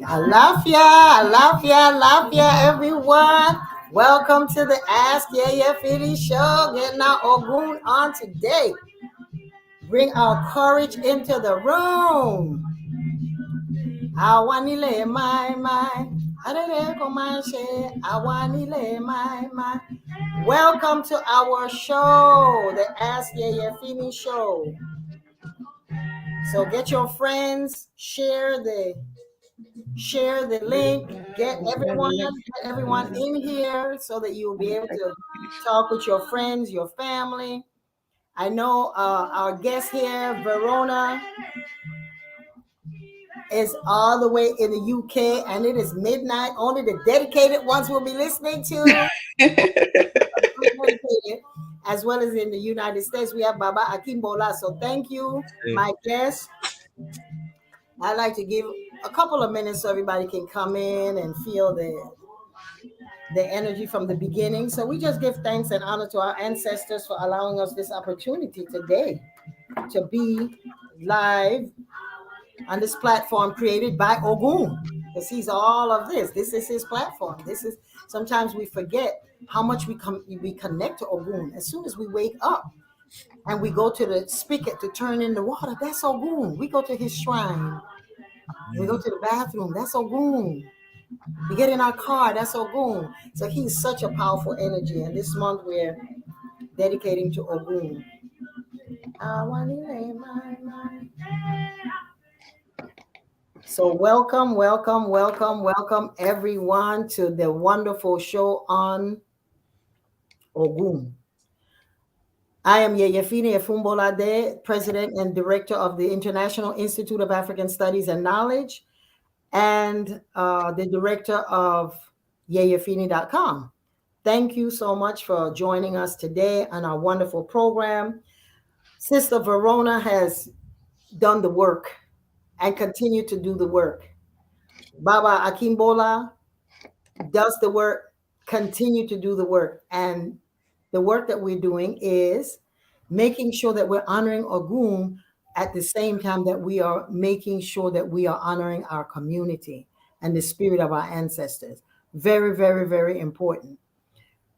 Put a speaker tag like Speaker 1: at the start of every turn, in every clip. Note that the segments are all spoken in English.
Speaker 1: Alafia, everyone. Welcome to the Ask Yeyefini Show. Getting our Ogun on today. Bring our courage into the room. Awanile my. Adele my she. Awanile my. Welcome to our show, the Ask Yeyefini Show. So get your friends, share the link, get everyone in here so that you'll be able to talk with your friends, your family. I know our guest here, Verona, is all the way in the UK, and it is midnight. Only the dedicated ones will be listening to. As well as in the United States, we have Baba Akimbola. So thank you, my guest. I'd like to give a couple of minutes so everybody can come in and feel the energy from the beginning. So we just give thanks and honor to our ancestors for allowing us this opportunity today to be live on this platform created by Ogun, because he's all of this. This is his platform. Sometimes we forget how much we connect to Ogun. As soon as we wake up and we go to the spigot to turn in the water, that's Ogun. We go to his shrine. We go to the bathroom, that's Ogun. We get in our car, that's Ogun. So he's such a powerful energy. And this month we're dedicating to Ogun. So welcome everyone to the wonderful show on Ogun. I am Yeyefini Efumbolade, President and Director of the International Institute of African Studies and Knowledge, and the Director of Yeyefini.com. Thank you so much for joining us today on our wonderful program. Sister Verona has done the work and continue to do the work. Baba Akimbola does the work, continue to do the work. And the work that we're doing is making sure that we're honoring Ogun at the same time that we are making sure that we are honoring our community and the spirit of our ancestors. Very, very, very important.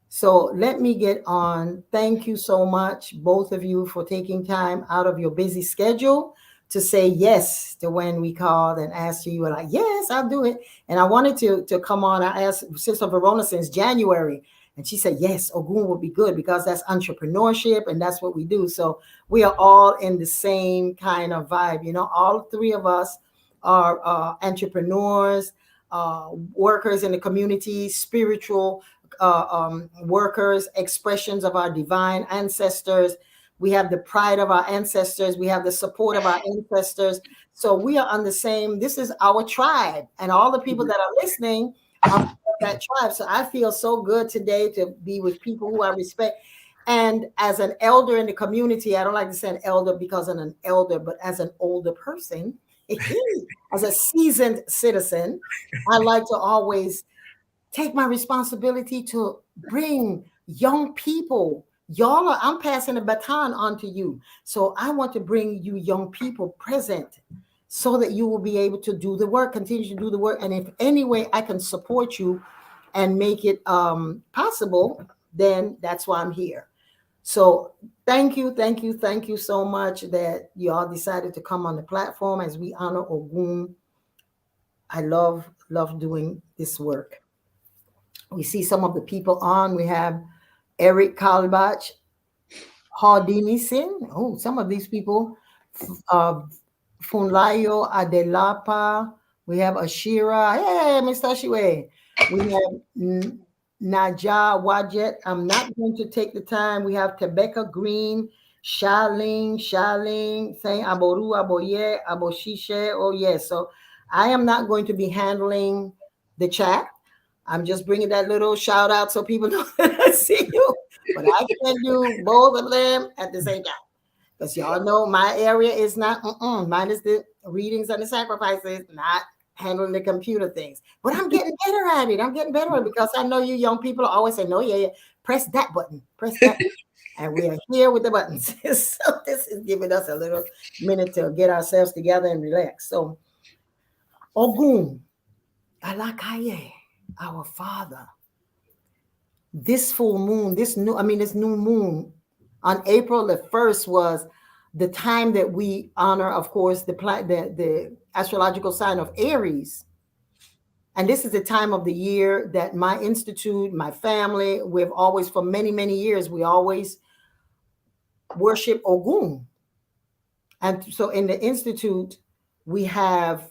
Speaker 1: So let me get on. Thank you so much, both of you, for taking time out of your busy schedule to say yes to when we called and asked you. You were like, yes, I'll do it. And I wanted to come on. I asked Sister Verona since January, and she said, yes, Ogun would be good because that's entrepreneurship and that's what we do. So we are all in the same kind of vibe. You know, all three of us are entrepreneurs, workers in the community, spiritual workers, expressions of our divine ancestors. We have the pride of our ancestors. We have the support of our ancestors. So we are on the same, this is our tribe. And all the people that are listening are that tribe. So I feel so good today to be with people who I respect. And as an elder in the community, I don't like to say an elder because I'm an elder, but as an older person, as a seasoned citizen, I like to always take my responsibility to bring young people. I'm passing the baton on to you. So I want to bring you young people present so that you will be able to do the work, continue to do the work. And if any way I can support you and make it possible, then that's why I'm here. So thank you so much that you all decided to come on the platform as we honor Ogun. I love doing this work. We see some of the people on. We have Eric Kalbach, Hardinisin. Oh, some of these people. Funlayo Adelapa. We have Ashira. Hey, Mr. Shiwe. We have Naja Wajet. I'm not going to take the time. We have Tebeka Green, Shaling, saying Aboru, Aboye, Aboshishe. Oh, yes. So I am not going to be handling the chat. I'm just bringing that little shout out so people know that I see you. But I can do both of them at the same time. Because y'all know my area is not, mine is the readings and the sacrifices, not handling the computer things. But I'm getting better at it. Because I know you young people always say, no, yeah, press that button. And we are here with the buttons. So this is giving us a little minute to get ourselves together and relax. So Ogun, Alakaye, our Father. This full moon, this new moon on April the 1st was the time that we honor, of course, the astrological sign of Aries. And this is the time of the year that my institute, my family, we've always, for many, many years, we always worship Ogun. And so in the institute, we have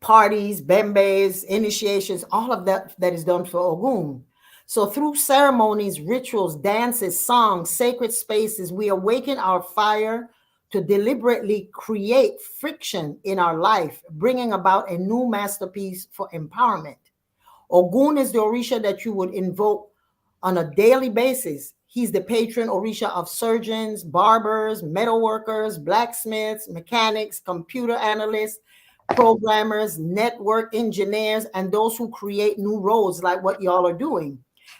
Speaker 1: parties, bembes, initiations, all of that is done for Ogun. So through ceremonies, rituals, dances, songs, sacred spaces, we awaken our fire to deliberately create friction in our life, bringing about a new masterpiece for empowerment. Ogun is the Orisha that you would invoke on a daily basis. He's the patron Orisha of surgeons, barbers, metal workers, blacksmiths, mechanics, computer analysts, programmers, network engineers, and those who create new roads like what y'all are doing.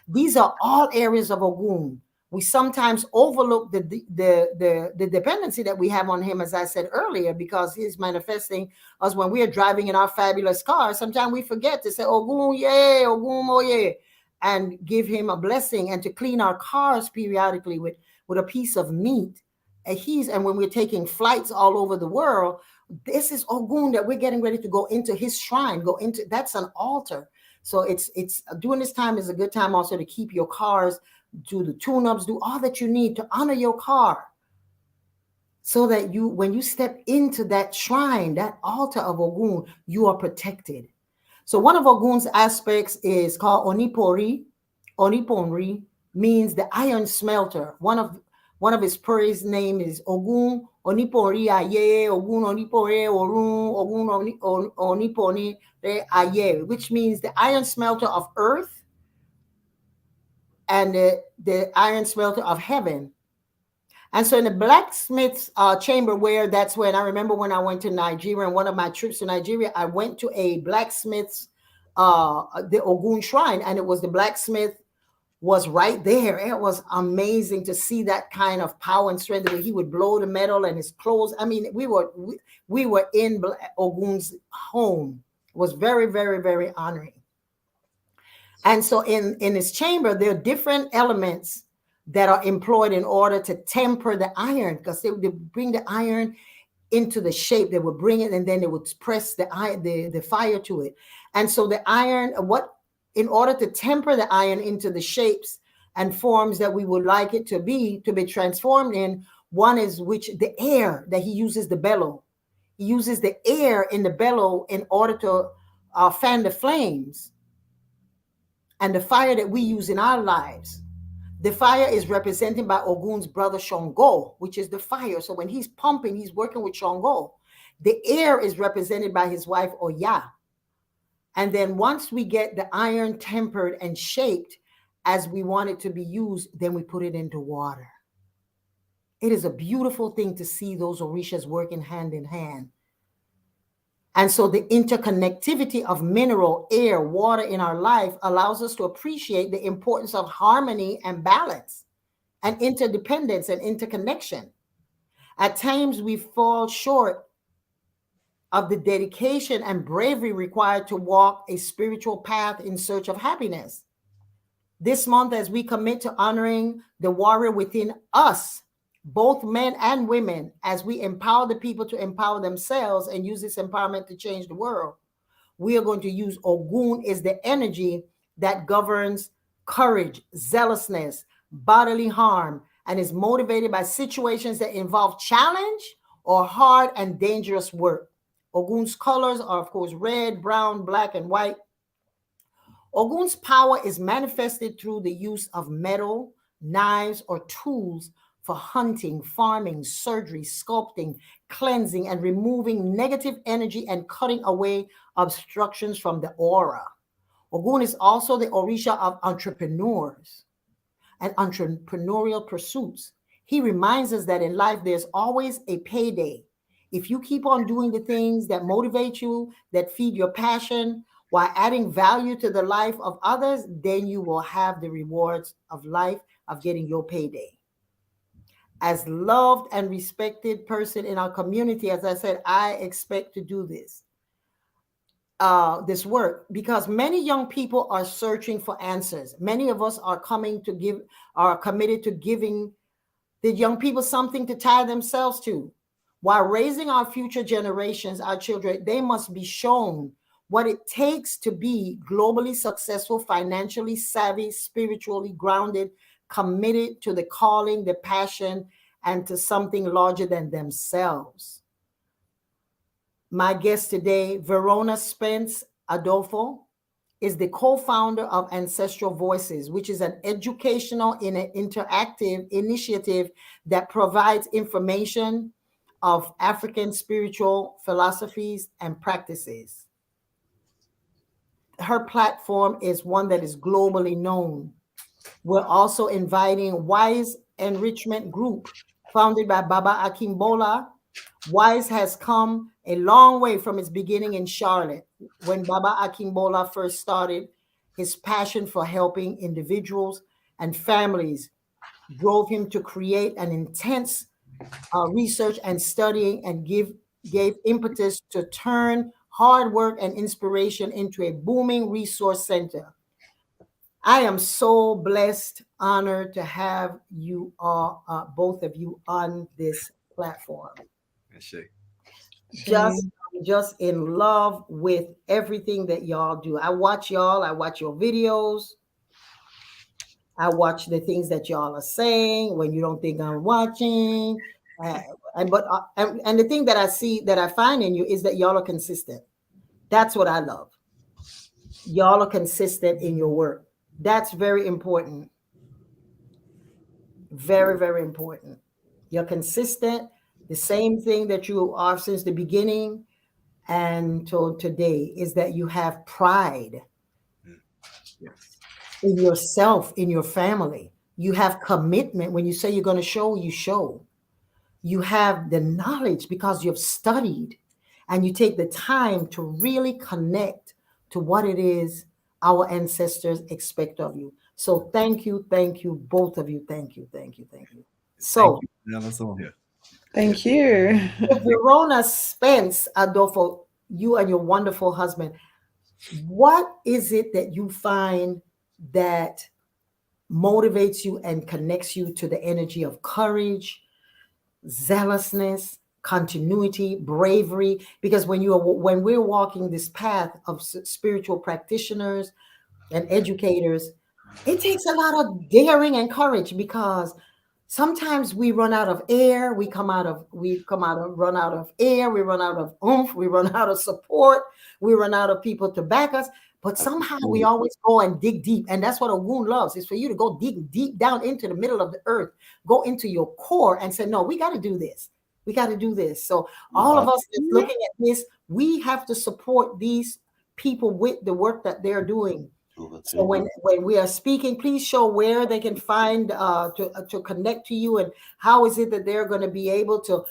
Speaker 1: These are all areas of Ogun. We sometimes overlook the dependency that we have on him, as I said earlier, because he's manifesting us when we are driving in our fabulous cars. Sometimes we forget to say, Ogun, yeah, Ogun, oh, yeah, and give him a blessing, and to clean our cars periodically with a piece of meat. And when we're taking flights all over the world, this is Ogun that we're getting ready to go into his shrine, that's an altar. So it's during this time is a good time also to keep your cars, do the tune-ups, do all that you need to honor your car, so that when you step into that shrine, that altar of Ogun, you are protected. So one of Ogun's aspects is called Onipori. Oniponri means the iron smelter. One of his praise name is Ogun Onipori Aye, Ogun Onipore Orun, Ogun Oniponi Aye, which means the iron smelter of earth and the iron smelter of heaven. And so in the blacksmith's chamber, that's when I remember when I went to Nigeria, and one of my trips to Nigeria, I went to a blacksmith's, the Ogun shrine, and it was the blacksmith was right there. It was amazing to see that kind of power and strength where he would blow the metal and his clothes. I mean, we were in Ogun's home. It was very, very, very honoring. And so in his chamber, there are different elements that are employed in order to temper the iron, because they would bring the iron into the shape. They would bring it, and then they would press the fire to it. And so the iron, in order to temper the iron into the shapes and forms that we would like it to be transformed in, one is the air that he uses, the bellow. He uses the air in the bellow in order to fan the flames. And the fire that we use in our lives, the fire is represented by Ogun's brother Shango, which is the fire. So when he's pumping, he's working with Shango. The air is represented by his wife Oya. And then once we get the iron tempered and shaped as we want it to be used, then we put it into water. It is a beautiful thing to see those Orishas working hand in hand. And so the interconnectivity of mineral, air, water in our life allows us to appreciate the importance of harmony and balance and interdependence and interconnection. At times we fall short of the dedication and bravery required to walk a spiritual path in search of happiness. This month, as we commit to honoring the warrior within us, both men and women, as we empower the people to empower themselves and use this empowerment to change the world, we are going to use Ogun as the energy that governs courage, zealousness, bodily harm, and is motivated by situations that involve challenge or hard and dangerous work. Ogun's colors are, of course, red, brown, black, and white. Ogun's power is manifested through the use of metal, knives, or tools for hunting, farming, surgery, sculpting, cleansing, and removing negative energy and cutting away obstructions from the aura. Ogun is also the Orisha of entrepreneurs and entrepreneurial pursuits. He reminds us that in life there's always a payday. If you keep on doing the things that motivate you, that feed your passion, while adding value to the life of others, then you will have the rewards of life, of getting your payday. as loved and respected person in our community, as I said, I expect to do this work because many young people are searching for answers. Many of us are are committed to giving the young people something to tie themselves to. While raising our future generations, our children, they must be shown what it takes to be globally successful, financially savvy, spiritually grounded, committed to the calling, the passion, and to something larger than themselves. My guest today, Verona Spence Adolfo, is the co-founder of Ancestral Voices, which is an educational and an interactive initiative that provides information of African spiritual philosophies and practices. Her platform is one that is globally known. We're also inviting Wise Enrichment Group, founded by Baba Akimbola. Wise has come a long way from its beginning in Charlotte. When Baba Akimbola first started, his passion for helping individuals and families drove him to create an intense research and studying and gave impetus to turn hard work and inspiration into a booming resource center. I am so blessed, honored to have you all, both of you, on this platform. Just, just in love with everything that y'all do. I watch y'all. I watch your videos. I watch the things that y'all are saying when you don't think I'm watching. And the thing that I see that I find in you is that y'all are consistent. That's what I love. Y'all are consistent in your work. That's very important. Very, very important. You're consistent. The same thing that you are since the beginning and till today is that you have pride in yourself, in your family. You have commitment. When you say you're going to show, you show. You have the knowledge because you've studied and you take the time to really connect to what it is our ancestors expect of you. So thank you, both of you. Thank you, thank you, thank you. So
Speaker 2: Thank you.
Speaker 1: Verona Spence Adolfo, you and your wonderful husband, what is it that you find that motivates you and connects you to the energy of courage, zealousness, continuity, bravery? Because when we're walking this path of spiritual practitioners and educators, it takes a lot of daring and courage because sometimes we run out of air, run out of air, we run out of oomph, we run out of support, we run out of people to back us. But somehow we always go and dig deep. And that's what Ogun loves, is for you to go dig deep down into the middle of the earth, go into your core and say, no, we got to do this. We got to do this. So all of us that's looking at this, we have to support these people with the work that they're doing. So when we are speaking, please show where they can find to connect to you, and how is it that they're going to be able to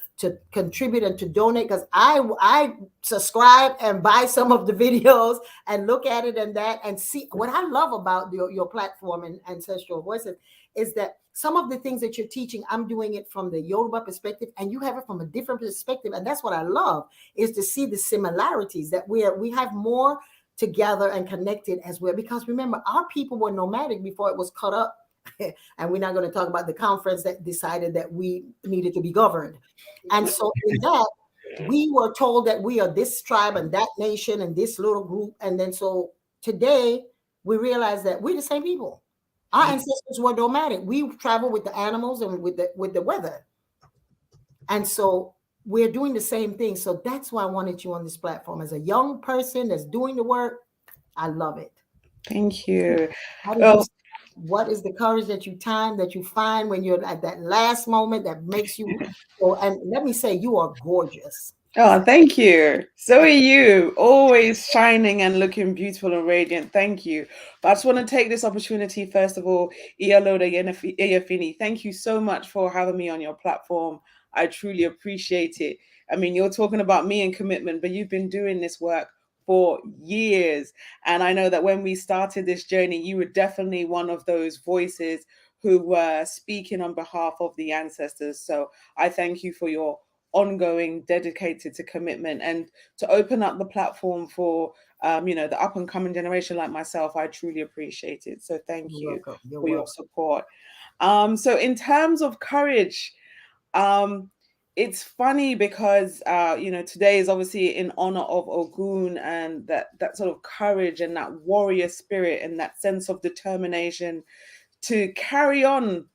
Speaker 1: contribute and to donate. Because I subscribe and buy some of the videos and look at it and see. What I love about your platform and Ancestral Voices is that some of the things that you're teaching, I'm doing it from the Yoruba perspective, and you have it from a different perspective. And that's what I love, is to see the similarities, that we have more together and connected as well. Because remember, our people were nomadic before it was cut up. And we're not going to talk about the conference that decided that we needed to be governed. And so in that, we were told that we are this tribe and that nation and this little group. And then so today we realize that we're the same people. Our ancestors were nomadic. We travel with the animals and with the weather. And so we're doing the same thing. So that's why I wanted you on this platform. As a young person that's doing the work, I love it.
Speaker 2: Thank you.
Speaker 1: What is the courage that you find when you're at that last moment that makes you so? And let me say, you are gorgeous.
Speaker 2: Oh, thank you. So are you, always shining and looking beautiful and radiant. Thank you. But I just want to take this opportunity, first of all, Yeyefini, thank you so much for having me on your platform. I truly appreciate it. I mean, you're talking about me and commitment, but you've been doing this work for years. And I know that when we started this journey, you were definitely one of those voices who were speaking on behalf of the ancestors. So I thank you for your ongoing dedicated to commitment and to open up the platform for the up and coming generation like myself. I truly appreciate it. So thank
Speaker 1: You're
Speaker 2: you
Speaker 1: welcome. You're
Speaker 2: for your
Speaker 1: welcome.
Speaker 2: support. So in terms of courage, um, it's funny because today is obviously in honor of Ogun, and that sort of courage and that warrior spirit and that sense of determination to carry on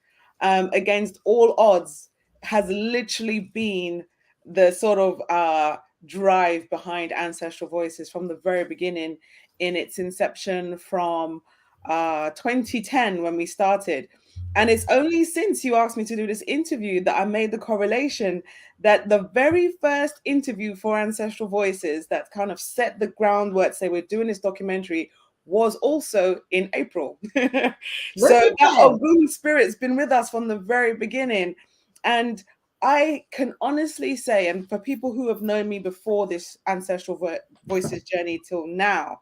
Speaker 2: against all odds has literally been the sort of drive behind Ancestral Voices from the very beginning, in its inception from 2010 when we started. And it's only since you asked me to do this interview that I made the correlation that the very first interview for Ancestral Voices that kind of set the groundwork, say we're doing this documentary, was also in April.
Speaker 1: Look
Speaker 2: So
Speaker 1: at
Speaker 2: that
Speaker 1: that.
Speaker 2: Ogun spirit's been with us from the very beginning. And I can honestly say, and for people who have known me before this Ancestral Voices journey till now,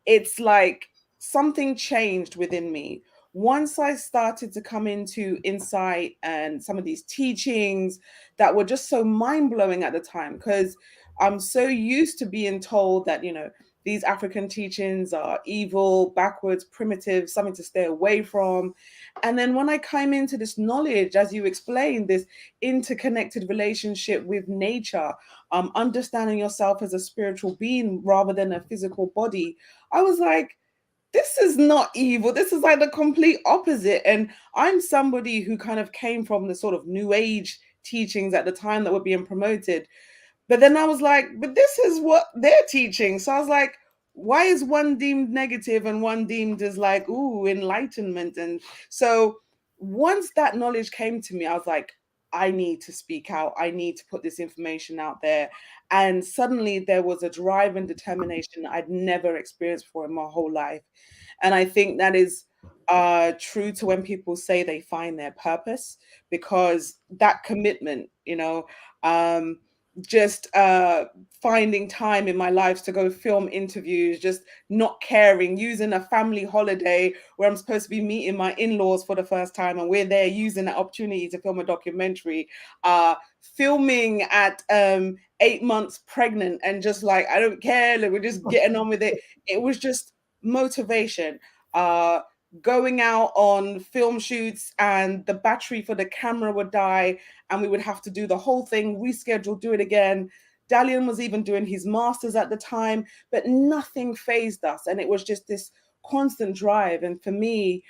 Speaker 2: it's like something changed within me. Once I started to come into insight and some of these teachings that were just so mind blowing at the time, because I'm so used to being told that, these African teachings are evil, backwards, primitive, something to stay away from. And then when I came into this knowledge, as you explained, this interconnected relationship with nature, understanding yourself as a spiritual being rather than a physical body, I was like, this is not evil. This is like the complete opposite. And I'm somebody who kind of came from the sort of new age teachings at the time that were being promoted. But then I was like, but this is what they're teaching. So I was like, why is one deemed negative and one deemed as like, ooh, enlightenment? And so once that knowledge came to me, I was like, I need to speak out. I need to put this information out there. And suddenly there was a drive and determination I'd never experienced before in my whole life. And I think that is true to when people say they find their purpose, because that commitment, um, just finding time in my life to go film interviews, just not caring, using a family holiday where I'm supposed to be meeting my in-laws for the first time, and we're there using that opportunity to film a documentary, filming at 8 months pregnant, and just like, I don't care, like, we're just getting on with it. It was just motivation. uh Going out on film shoots and the battery for the camera would die, and we would have to do the whole thing, reschedule, do it again. Dalian was even doing his masters at the time, but nothing phased us. And it was just this constant drive. And for me,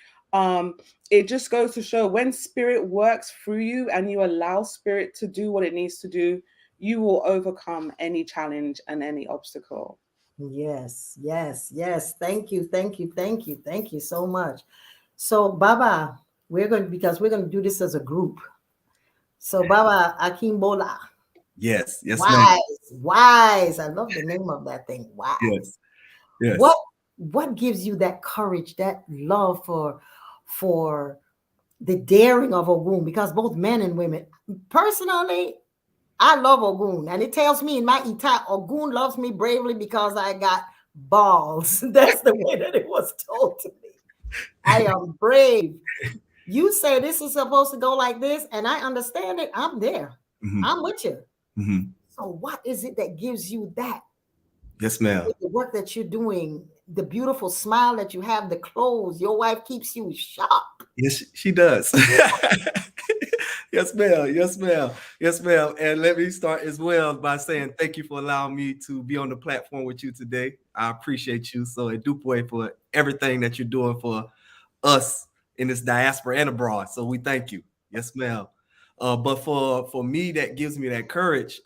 Speaker 2: it just goes to show, when spirit works through you and you allow spirit to do what it needs to do, you will overcome any challenge and any obstacle.
Speaker 1: Yes, yes, yes. Thank you, thank you, thank you, thank you so much. So, Baba, because we're going to do this as a group. So, Baba Akimbola,
Speaker 3: Yes, yes, ma'am.
Speaker 1: wise, wise. I love the name of that thing. Wise.
Speaker 3: Yes, yes.
Speaker 1: What what gives you that courage, that love for the daring of Ogun? Because both men and women, personally, I love Ogun, and it tells me in my Ita, Ogun loves me bravely because I got balls. That's the way that it was told to me. I am brave. You say this is supposed to go like this, and I understand it. I'm there.
Speaker 3: Mhm,
Speaker 1: I'm with you.
Speaker 3: mhm.
Speaker 1: So, what is it that gives you that?
Speaker 3: Yes, ma'am.
Speaker 1: With the work that you're doing, the beautiful smile that you have, the clothes, your wife keeps you sharp.
Speaker 3: Yes, she does. Yes, ma'am. Yes, ma'am. Yes, ma'am. And let me start as well by saying thank you for allowing me to be on the platform with you today. I appreciate you so at Dupoy for everything that you're doing for us in this diaspora and abroad. So we thank you. Yes, ma'am. But for me, that gives me that courage.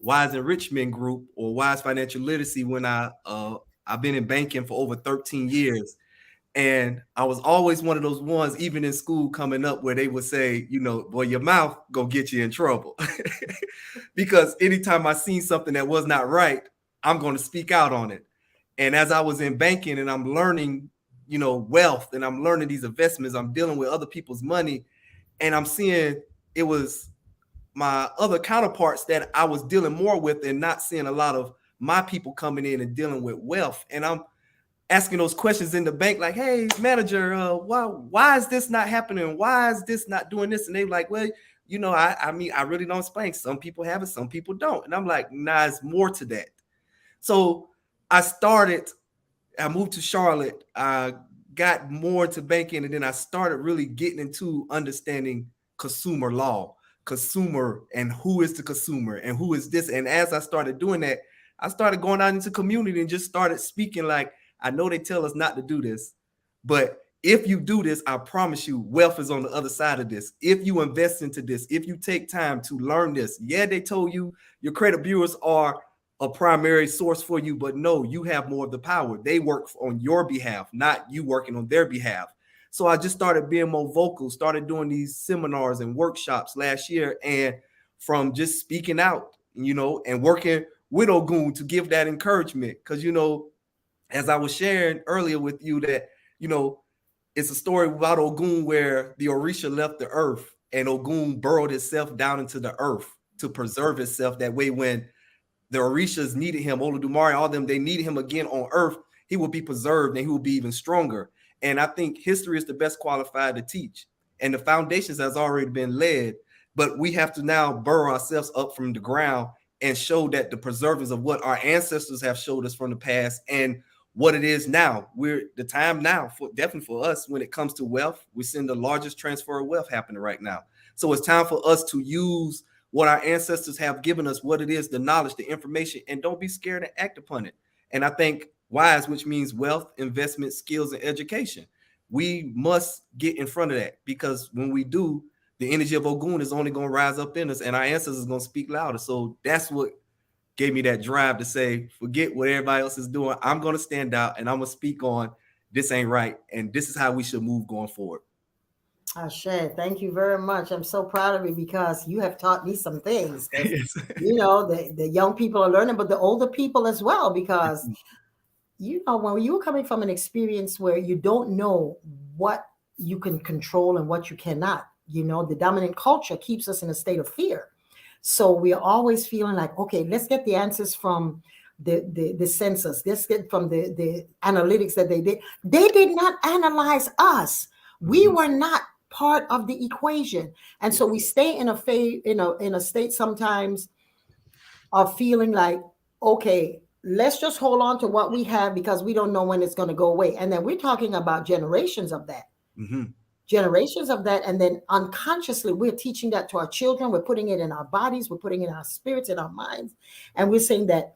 Speaker 3: Wise Enrichment Group, or Wise Financial Literacy, when I've been in banking for over 13 years. And I was always one of those ones, even in school coming up, where they would say, boy, your mouth gonna get you in trouble. Because anytime I seen something that was not right, I'm going to speak out on it. And as I was in banking and I'm learning, wealth, and I'm learning these investments, I'm dealing with other people's money, and I'm seeing it was my other counterparts that I was dealing more with and not seeing a lot of my people coming in and dealing with wealth. And asking those questions in the bank, like, hey, manager, why is this not happening? Why is this not doing this? And they like, well, I mean, I really don't explain. Some people have it, some people don't. And I'm like, nah, it's more to that. So I moved to Charlotte. I got more into banking, and then I started really getting into understanding consumer law, consumer, and who is the consumer and who is this. And as I started doing that, I started going out into community and just started speaking like, I know they tell us not to do this, but if you do this, I promise you, wealth is on the other side of this. If you invest into this, if you take time to learn this, yeah, they told you your credit bureaus are a primary source for you, but no, you have more of the power. They work on your behalf, not you working on their behalf. So I just started being more vocal, started doing these seminars and workshops last year, and from just speaking out, and working with Ogun to give that encouragement. Because, as I was sharing earlier with you that, it's a story about Ogun where the Orisha left the earth and Ogun burrowed itself down into the earth to preserve itself. That way, when the Orishas needed him, Olodumare, all them, they needed him again on earth, he will be preserved and he will be even stronger. And I think history is the best qualified to teach. And the foundations has already been laid, but we have to now burrow ourselves up from the ground and show that the preservers of what our ancestors have showed us from the past and what it is now. We're the time now, definitely for us, when it comes to wealth. We're seeing the largest transfer of wealth happening right now. So it's time for us to use what our ancestors have given us, what it is, the knowledge, the information, and don't be scared to act upon it. And I think WISE, which means wealth, investment, skills, and education, we must get in front of that, because when we do, the energy of Ogun is only going to rise up in us and our ancestors are going to speak louder. So that's what gave me that drive to say, forget what everybody else is doing. I'm going to stand out and I'm going to speak on this ain't right. And this is how we should move going forward.
Speaker 1: Ashe, thank you very much. I'm so proud of you because you have taught me some things. The young people are learning, but the older people as well, because when you're coming from an experience where you don't know what you can control and what you cannot, the dominant culture keeps us in a state of fear. So we are always feeling like, okay, let's get the answers from the census. Let's get from the analytics that they did. They did not analyze us. We were not part of the equation. And so we stay in a state sometimes of feeling like, okay, let's just hold on to what we have because we don't know when it's going to go away. And then we're talking about generations of that. Generations of that. And then unconsciously, we're teaching that to our children. We're putting it in our bodies. We're putting it in our spirits, in our minds. And we're saying that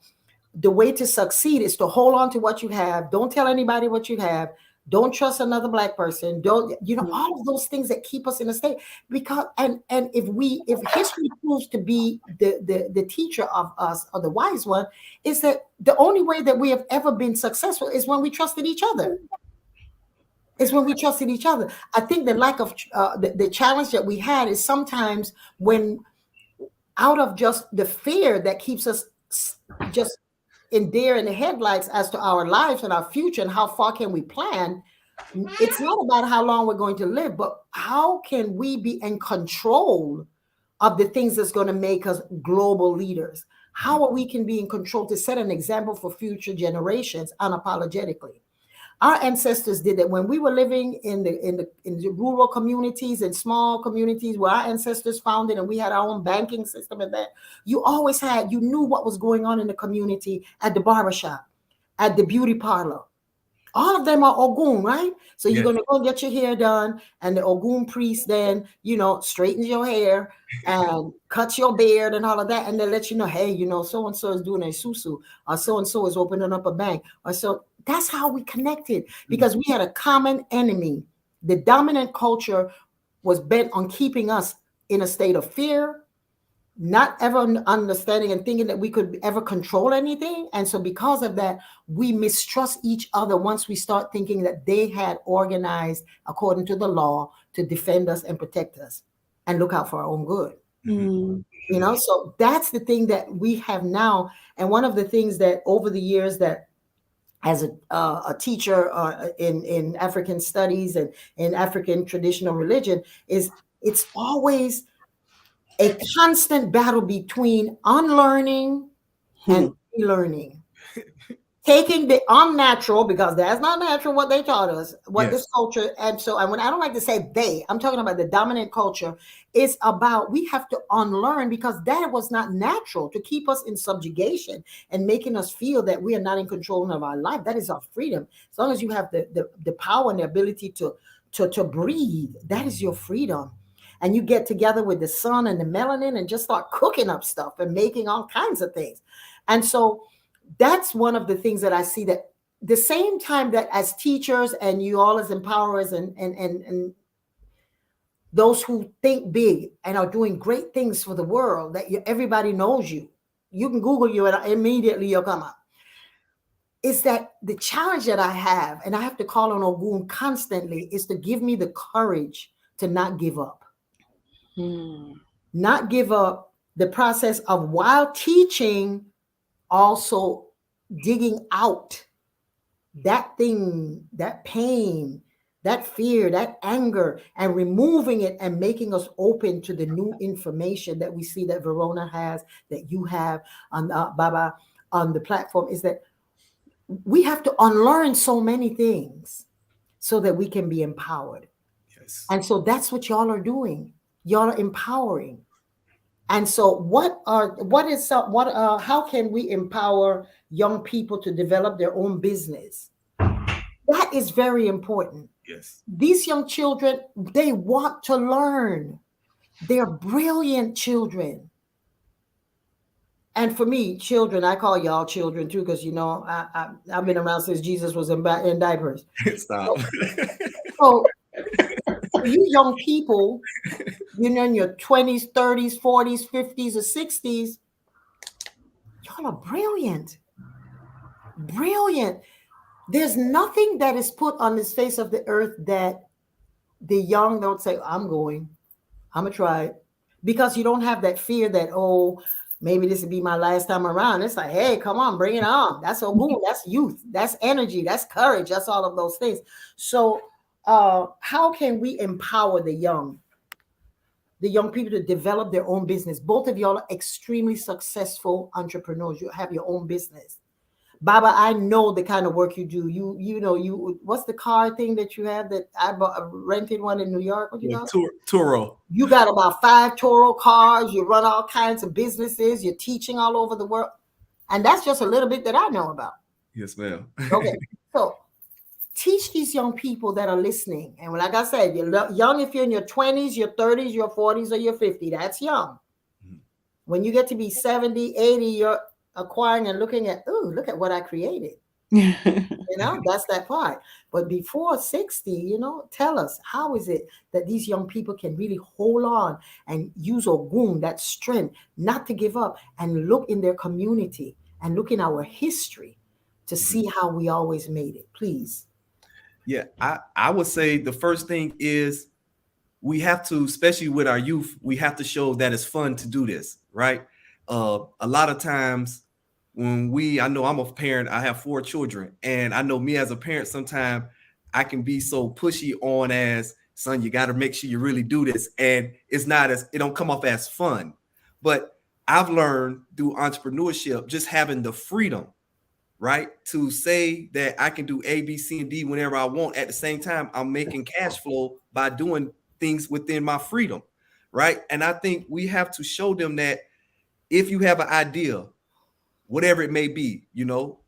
Speaker 1: the way to succeed is to hold on to what you have. Don't tell anybody what you have. Don't trust another Black person. Don't, all of those things that keep us in a state. Because and if history proves to be the teacher of us, or the wise one, is that the only way that we have ever been successful is when we trusted each other. I think the lack of the challenge that we had is sometimes when, out of just the fear that keeps us just in deer in the headlights as to our lives and our future and how far can we plan. It's not about how long we're going to live, but how can we be in control of the things that's going to make us global leaders? How we can be in control to set an example for future generations unapologetically. Our ancestors did that when we were living in the rural communities and small communities where our ancestors founded, and we had our own banking system and that. You knew what was going on in the community at the barbershop, at the beauty parlor. All of them are Ogun, right? So you're going to go get your hair done, and the Ogun priest then, straightens your hair and cuts your beard and all of that. And they let you know, hey, so-and-so is doing a susu, or so-and-so is opening up a bank. Or so that's how we connected, because we had a common enemy. The dominant culture was bent on keeping us in a state of fear, not ever understanding and thinking that we could ever control anything. And so because of that, we mistrust each other once we start thinking that they had organized according to the law to defend us and protect us and look out for our own good. So that's the thing that we have now. And one of the things that over the years that as a teacher in African studies and in African traditional religion is it's always a constant battle between unlearning and relearning. taking the unnatural, because that's not natural what they taught us, what
Speaker 3: Yes.
Speaker 1: this culture. And when I don't like to say they, I'm talking about the dominant culture. It's about, we have to unlearn, because that was not natural, to keep us in subjugation and making us feel that we are not in control of our life. That is our freedom. As long as you have the power and the ability to breathe, that is your freedom. And you get together with the sun and the melanin and just start cooking up stuff and making all kinds of things. And so that's one of the things that I see, that the same time that as teachers and you all as empowerers and those who think big and are doing great things for the world, that everybody knows you. You can Google you and immediately you'll come up. Is that the challenge that I have, and I have to call on Ogun constantly, is to give me the courage to not give up. Not give up the process of, while teaching, also digging out that thing, that pain, that fear, that anger, and removing it and making us open to the new information that we see that Verona has, that you have on Baba on the platform, is that we have to unlearn so many things so that we can be empowered.
Speaker 3: Yes.
Speaker 1: And so that's what y'all are doing. Y'all are empowering. And so how can we empower young people to develop their own business? That is very important.
Speaker 3: Yes.
Speaker 1: These young children, they want to learn. They're brilliant children. And for me, children, I call y'all children too, because I've been around since Jesus was in diapers.
Speaker 3: Stop.
Speaker 1: So for you young people, in your 20s, 30s, 40s, 50s, or 60s, y'all are brilliant. Brilliant. There's nothing that is put on this face of the earth that the young don't say, I'm going to try it. Because you don't have that fear that, oh, maybe this will be my last time around. It's like, hey, come on, bring it on. That's Ogun, that's youth, that's energy, that's courage, that's all of those things. So how can we empower the young people to develop their own business? Both of y'all are extremely successful entrepreneurs. You have your own business. Baba, I know the kind of work you do. You what's the car thing that you have that I rented one in New York? What you got?
Speaker 3: Turo.
Speaker 1: You got about 5 Toro cars. You run all kinds of businesses. You're teaching all over the world. And that's just a little bit that I know about.
Speaker 3: Yes, ma'am.
Speaker 1: Okay. So teach these young people that are listening. And like I said, you're young if you're in your 20s, your 30s, your 40s, or your 50s. That's young. Mm-hmm. When you get to be 70, 80, you're acquiring and looking at, look at what I created. That's that part. But before 60, tell us, how is it that these young people can really hold on and use Ogun, that strength, not to give up, and look in their community and look in our history to see how we always made it, please.
Speaker 3: Yeah, I would say the first thing is we have to, especially with our youth, we have to show that it's fun to do this, right? A lot of times I know I'm a parent, I have 4 children, and I know me as a parent, sometimes I can be so pushy on as, son, you got to make sure you really do this. And it don't come off as fun. But I've learned through entrepreneurship, just having the freedom, right, to say that I can do A, B, C, and D whenever I want. At the same time, I'm making cash flow by doing things within my freedom, right? And I think we have to show them that if you have an idea, whatever it may be,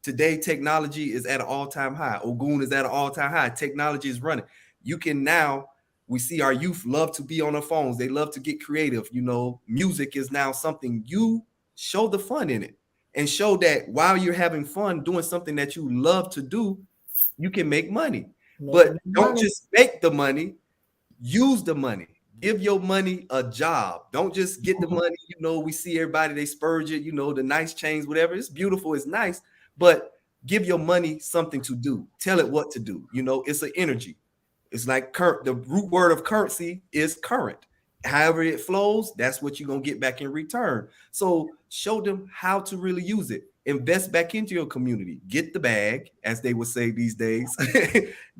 Speaker 3: today technology is at an all-time high. Ogun is at an all-time high. Technology is running. We see our youth love to be on their phones. They love to get creative. Music is now something. You show the fun in it and show that while you're having fun doing something that you love to do, you can make money. But don't just make the money, use the money. Give your money a job. Don't just get the money. We see everybody, they spurge it, the nice chains, whatever. It's beautiful, it's nice, but give your money something to do. Tell it what to do. It's an energy. It's like the root word of currency is current. However it flows, that's what you're going to get back in return. So show them how to really use it. Invest back into your community. Get the bag, as they would say these days.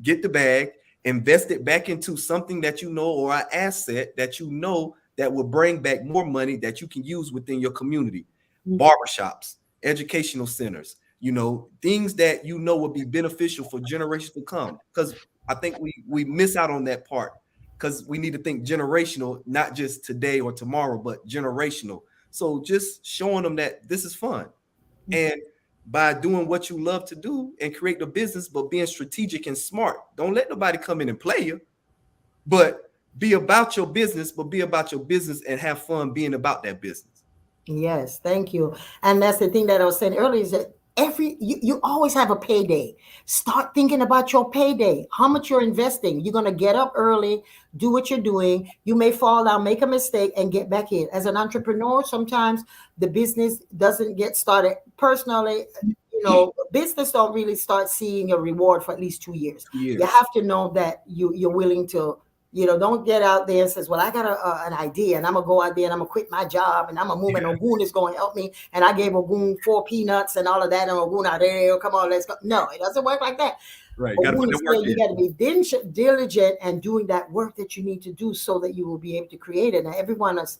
Speaker 3: Get the bag. Invest it back into something that or an asset that that will bring back more money that you can use within your community. Mm-hmm. Barbershops, educational centers, things that will be beneficial for generations to come. Because I think we miss out on that part, because we need to think generational, not just today or tomorrow, but generational. So just showing them that this is fun, and by doing what you love to do and create the business, but being strategic and smart. Don't let nobody come in and play you, but be about your business, but be about your business and have fun being about that business.
Speaker 1: Yes, thank you. And that's the thing that I was saying earlier, is that you always have a payday. Start thinking about your payday, how much you're investing. You're going to get up early, do what you're doing. You may fall down, make a mistake, and get back in. As an entrepreneur, sometimes the business doesn't get started. Personally, business don't really start seeing a reward for at least 2 years. You have to know that you're willing to, don't get out there and says, well, I got an idea and I'm gonna go out there and I'm gonna quit my job and I'm gonna move and Ogun is going to help me. And I gave Ogun 4 peanuts and all of that. And Ogun out there, come on, let's go. No, it doesn't work like that.
Speaker 3: Right.
Speaker 1: You got to be diligent and doing that work that you need to do so that you will be able to create it. And everyone that's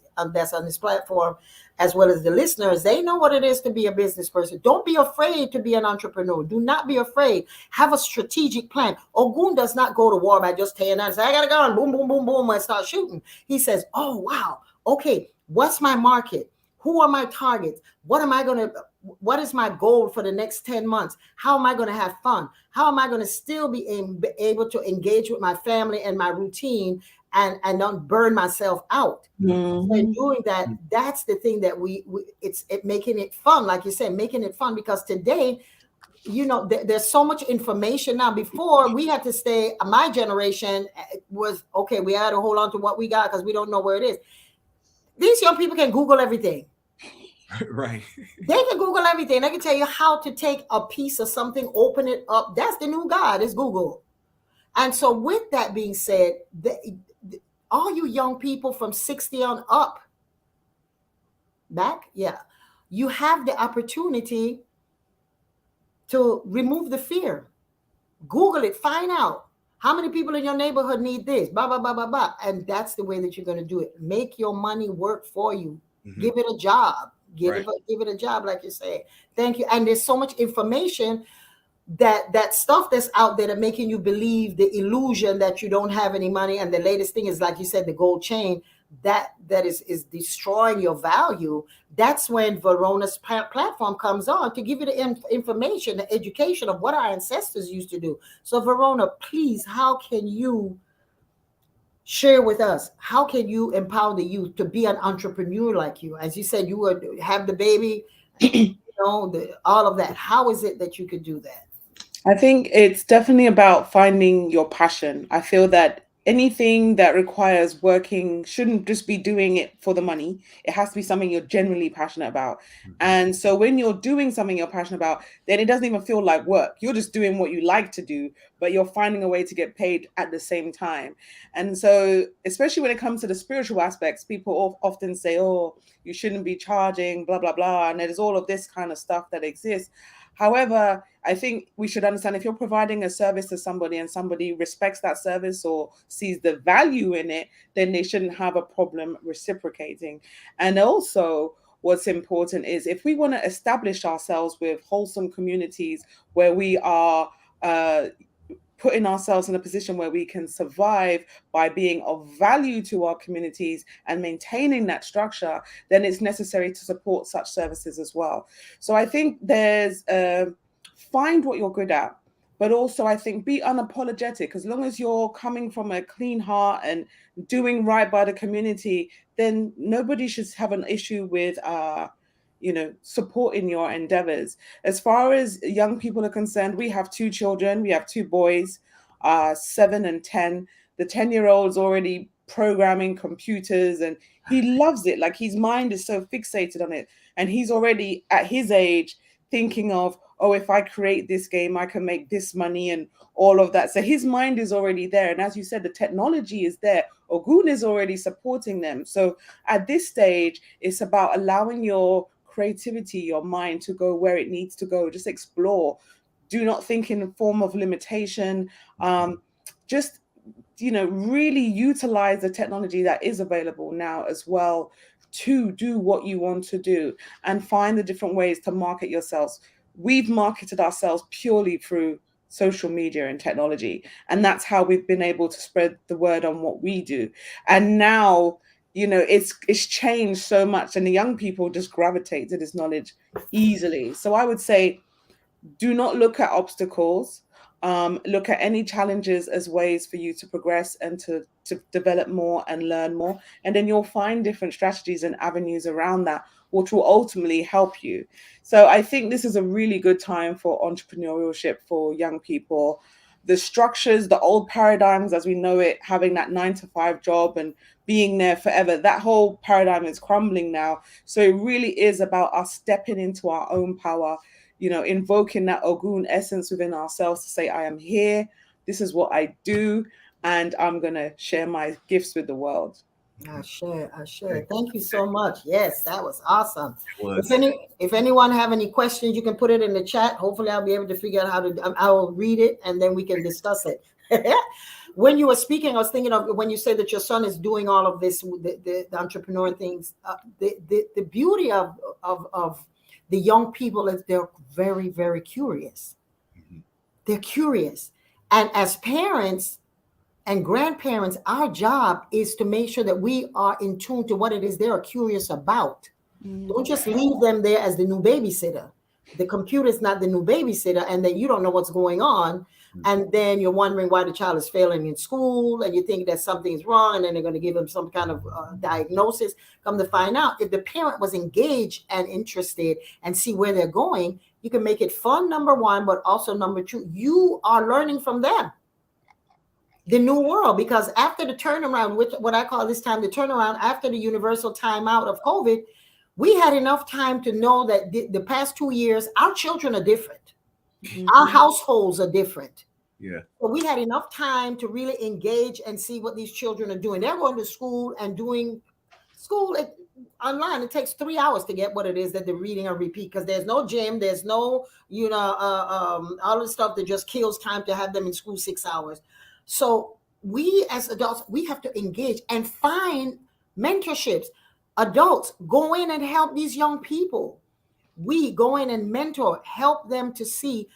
Speaker 1: on this platform, as well as the listeners, they know what it is to be a business person. Don't be afraid to be an entrepreneur. Do not be afraid. Have a strategic plan. Ogun does not go to war by just tearing out and say, I got a gun, boom, boom, boom, boom, and start shooting. He says, oh, wow, okay, what's my market? Who are my targets? What is my goal for the next 10 months? How am I going to have fun? How am I going to still be able to engage with my family and my routine and don't burn myself out?
Speaker 2: Mm-hmm.
Speaker 1: So in doing that, that's the thing that it's making it fun. Like you said, making it fun, because today, there's so much information now. Before, we had to stay, my generation was, okay, we had to hold on to what we got because we don't know where it is. These young people can Google everything.
Speaker 3: Right.
Speaker 1: They can Google everything. They can tell you how to take a piece of something, open it up. That's the new God, is Google. And so with that being said, all you young people from 60 on up, you have the opportunity to remove the fear. Google it, find out how many people in your neighborhood need this, blah, blah, blah, blah, blah. And that's the way that you're going to do it. Make your money work for you. Mm-hmm. Give it a job. Give it a job, like you say. Thank you. And there's so much information that stuff that's out there that making you believe the illusion that you don't have any money. And the latest thing is, like you said, the gold chain that is destroying your value. That's when Verona's platform comes on to give you the information, the education of what our ancestors used to do. So Verona, please, how can you share with us? How can you empower the youth to be an entrepreneur like you? As you said, you would have the baby, all of that. How is it that you could do that?
Speaker 2: I think it's definitely about finding your passion. I feel that anything that requires working shouldn't just be doing it for the money. It has to be something you're genuinely passionate about. Mm-hmm. And so when you're doing something you're passionate about, then it doesn't even feel like work. You're just doing what you like to do, but you're finding a way to get paid at the same time. And so, especially when it comes to the spiritual aspects, people often say, oh, you shouldn't be charging, blah, blah, blah. And there's all of this kind of stuff that exists. However, I think we should understand, if you're providing a service to somebody and somebody respects that service or sees the value in it, then they shouldn't have a problem reciprocating. And also, what's important is, if we want to establish ourselves with wholesome communities where we are putting ourselves in a position where we can survive by being of value to our communities and maintaining that structure, then it's necessary to support such services as well. So I think there's find what you're good at, but also I think be unapologetic. As long as you're coming from a clean heart and doing right by the community, then nobody should have an issue with supporting your endeavors. As far as young people are concerned, we have 2 children. We have 2 boys, 7 and 10. The 10-year-old's already programming computers and he loves it. Like, his mind is so fixated on it. And he's already at his age thinking of, oh, if I create this game, I can make this money and all of that. So his mind is already there. And as you said, the technology is there. Ogun is already supporting them. So at this stage, it's about allowing your creativity, your mind, to go where it needs to go. Just explore. Do not think in the form of limitation. Just really utilize the technology that is available now as well to do what you want to do, and find the different ways to market yourselves. we've marketed ourselves purely through social media and technology. And that's how we've been able to spread the word on what we do. And now, it's changed so much, and the young people just gravitate to this knowledge easily. So I would say, do not look at obstacles. Look at any challenges as ways for you to progress and to develop more and learn more. And then you'll find different strategies and avenues around that, which will ultimately help you. So I think this is a really good time for entrepreneurship for young people. The structures, the old paradigms as we know it, having that 9 to 5 job and being there forever, that whole paradigm is crumbling now. So it really is about us stepping into our own power, invoking that Ogun essence within ourselves to say, I am here, this is what I do, and I'm going to share my gifts with the world.
Speaker 1: I share. Thank you so much. Yes, that was awesome.
Speaker 3: Was.
Speaker 1: If anyone have any questions, you can put it in the chat. Hopefully I'll be able to figure out how to, I will read it and then we can discuss it. When you were speaking, I was thinking of when you said that your son is doing all of this, the entrepreneur things, the beauty of the young people is they're very, very curious. Mm-hmm. They're curious. And as parents and grandparents, our job is to make sure that we are in tune to what it is they are curious about. Mm-hmm. Don't just leave them there as the new babysitter. The computer is not the new babysitter, and then you don't know what's going on. Mm-hmm. And then you're wondering why the child is failing in school, and you think that something is wrong, and then they're going to give them some kind of diagnosis. Come to find out, if the parent was engaged and interested and see where they're going, you can make it fun, number one, but also number two, you are learning from them. The new world, because after the turnaround, which what I call this time the turnaround, after the universal timeout of COVID, we had enough time to know that the past 2 years, our children are different. Mm-hmm. Our households are different.
Speaker 3: Yeah.
Speaker 1: So we had enough time to really engage and see what these children are doing. They're going to school and doing school online. It takes 3 hours to get what it is that they're reading or repeat, because there's no gym, there's no, all the stuff that just kills time to have them in school 6 hours. So we as adults, we have to engage and find mentorships. Adults, go in and help these young people. We go in and mentor, help them to see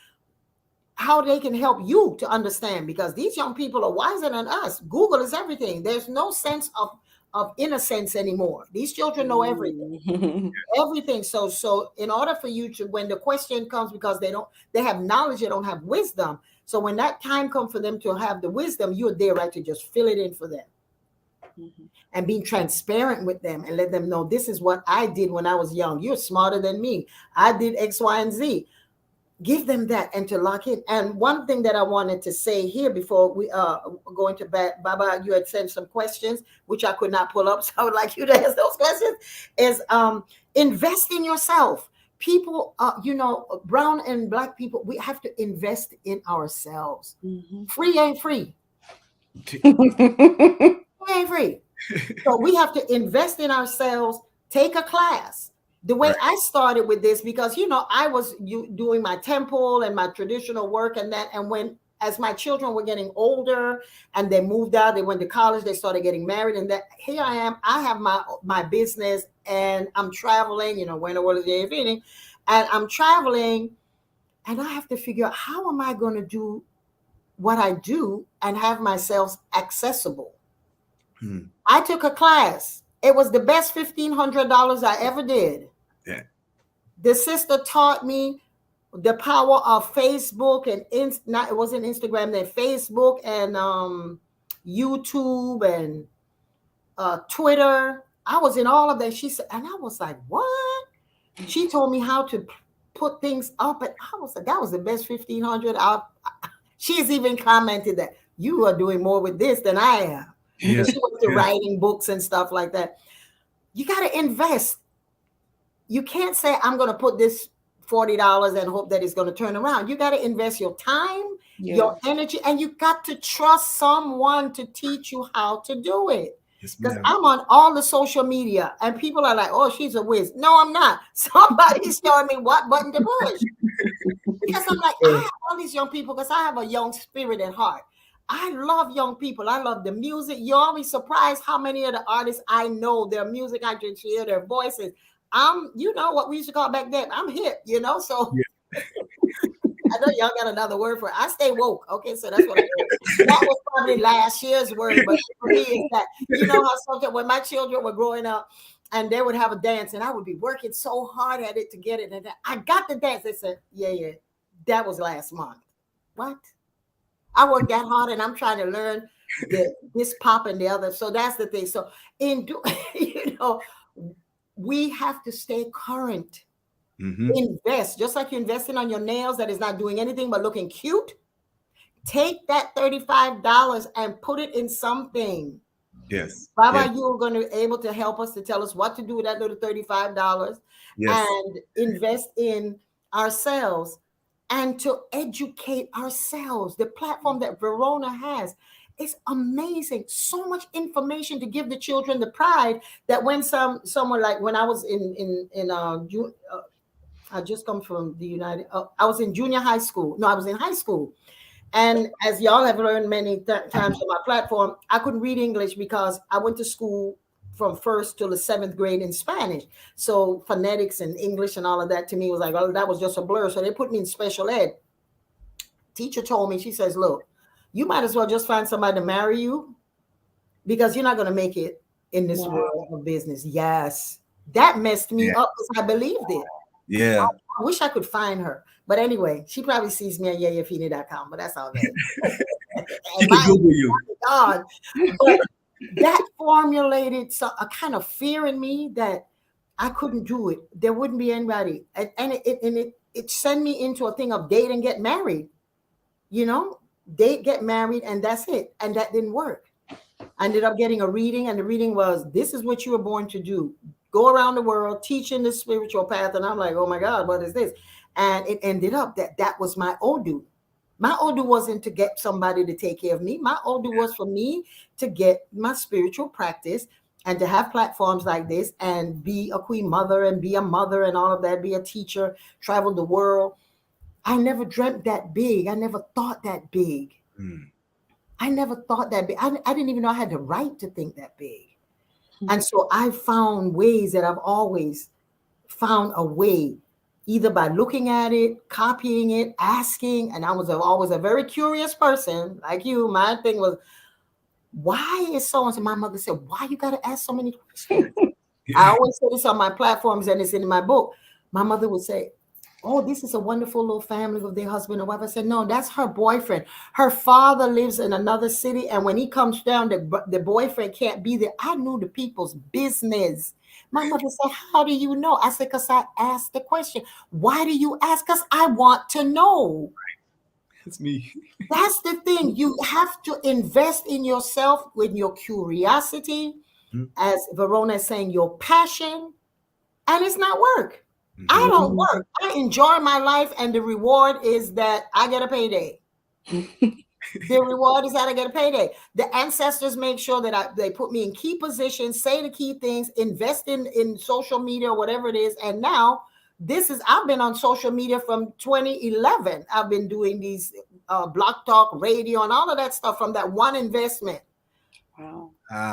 Speaker 1: how they can help you to understand, because these young people are wiser than us. Google is everything. There's no sense of innocence anymore. These children know everything. Everything. So in order for you to, when the question comes, because they have knowledge, they don't have wisdom. So when that time comes for them to have the wisdom, you're there, right, to just fill it in for them. Mm-hmm. And being transparent with them and let them know, this is what I did when I was young. You're smarter than me. I did X, Y, and Z. Give them that and to lock in. And one thing that I wanted to say here before we go into Baba, you had sent some questions, which I could not pull up. So I would like you to ask those questions, is invest in yourself. People, brown and black people, we have to invest in ourselves. Mm-hmm. Free ain't free. Free ain't free. So we have to invest in ourselves, take a class. The way I started with this, because, I was doing my temple and my traditional work and that. And as my children were getting older and they moved out, they went to college, they started getting married, and that here I am, I have my business and I'm traveling, where in the world is Yeyefini? And I'm traveling and I have to figure out, how am I going to do what I do and have myself accessible? I took a class. It was the best $1,500 I ever did.
Speaker 3: Yeah.
Speaker 1: The sister taught me the power of Facebook and it wasn't Instagram, then Facebook and YouTube and Twitter. I was in all of that. She said, and I was like, what? She told me how to put things up, and I was like, that was the best $1,500. She's even commented that you are doing more with this than I am. Yeah. She went to writing books and stuff like that. You got to invest. You can't say, I'm going to put this $40 and hope that it's going to turn around. You got to invest your time, your energy, and you got to trust someone to teach you how to do it. Because I'm on all the social media and people are like, oh, she's a whiz. No, I'm not. Somebody's showing me what button to push. Because I'm like, I have all these young people, because I have a young spirit at heart. I love young people. I love the music. You're always surprised how many of the artists I know, their music, I can hear their voices. I'm, what we used to call back then, I'm hip, so I know y'all got another word for it. I stay woke. Okay, so that's what I do. That was probably last year's word, but for me, it's that. You know how sometimes when my children were growing up and they would have a dance and I would be working so hard at it to get it. And I got the dance. They said, yeah, that was last month. What? I worked that hard and I'm trying to learn this pop and the other. So that's the thing. So we have to stay current. Invest, just like you're investing on your nails that is not doing anything but looking cute. Take that $35 and put it in something.
Speaker 3: Yes.
Speaker 1: Baba, you are going to be able to help us to tell us what to do with that little $35 and invest in ourselves and to educate ourselves. The platform that Verona has is amazing. So much information to give the children the pride that when someone like when I was I just come from the I was in junior high school. No, I was in high school. And as y'all have learned many times on my platform, I couldn't read English because I went to school from first to the 7th grade in Spanish. So phonetics and English and all of that to me was like, oh, that was just a blur. So they put me in special ed. Teacher told me, she says, look, you might as well just find somebody to marry you because you're not going to make it in this world of business. Yes. That messed me up because I believed it.
Speaker 3: Yeah.
Speaker 1: I wish I could find her. But anyway, she probably sees me at yeyefini.com, but that's all that.
Speaker 3: She can Google you.
Speaker 1: God. But that formulated a kind of fear in me that I couldn't do it. There wouldn't be anybody. And it sent me into a thing of date and get married. You know, date, get married, and that's it. And that didn't work. I ended up getting a reading, and the reading was, this is what you were born to do. Go around the world teaching the spiritual path. And I'm like, oh my God, what is this? And it ended up that was my Odu. My Odu wasn't to get somebody to take care of me. My Odu was for me to get my spiritual practice and to have platforms like this and be a queen mother and be a mother and all of that, be a teacher, travel the world. I never dreamt that big. I never thought that big. I never thought that big. I didn't even know I had the right to think that big. And so I found ways that I've always found a way, either by looking at it, copying it, asking. And I was always a very curious person like you. My thing was, why is so-and-so? My mother said, why you got to ask so many questions? I always say this on my platforms and it's in my book. My mother would say, oh, this is a wonderful little family with their husband and wife. I said, no, that's her boyfriend. Her father lives in another city. And when he comes down, the boyfriend can't be there. I knew the people's business. My mother said, how do you know? I said, because I asked the question. Why do you ask? Because I want to know.
Speaker 3: That's me.
Speaker 1: That's the thing. You have to invest in yourself with your curiosity, as Verona is saying, your passion, and it's not work. I don't work. I enjoy my life, and the reward is that I get a payday. The reward is that I get a payday. The ancestors make sure that they put me in key positions, say the key things, invest in social media or whatever it is. And now I've been on social media from 2011. I've been doing these Block Talk Radio and all of that stuff from that one investment.
Speaker 2: Wow.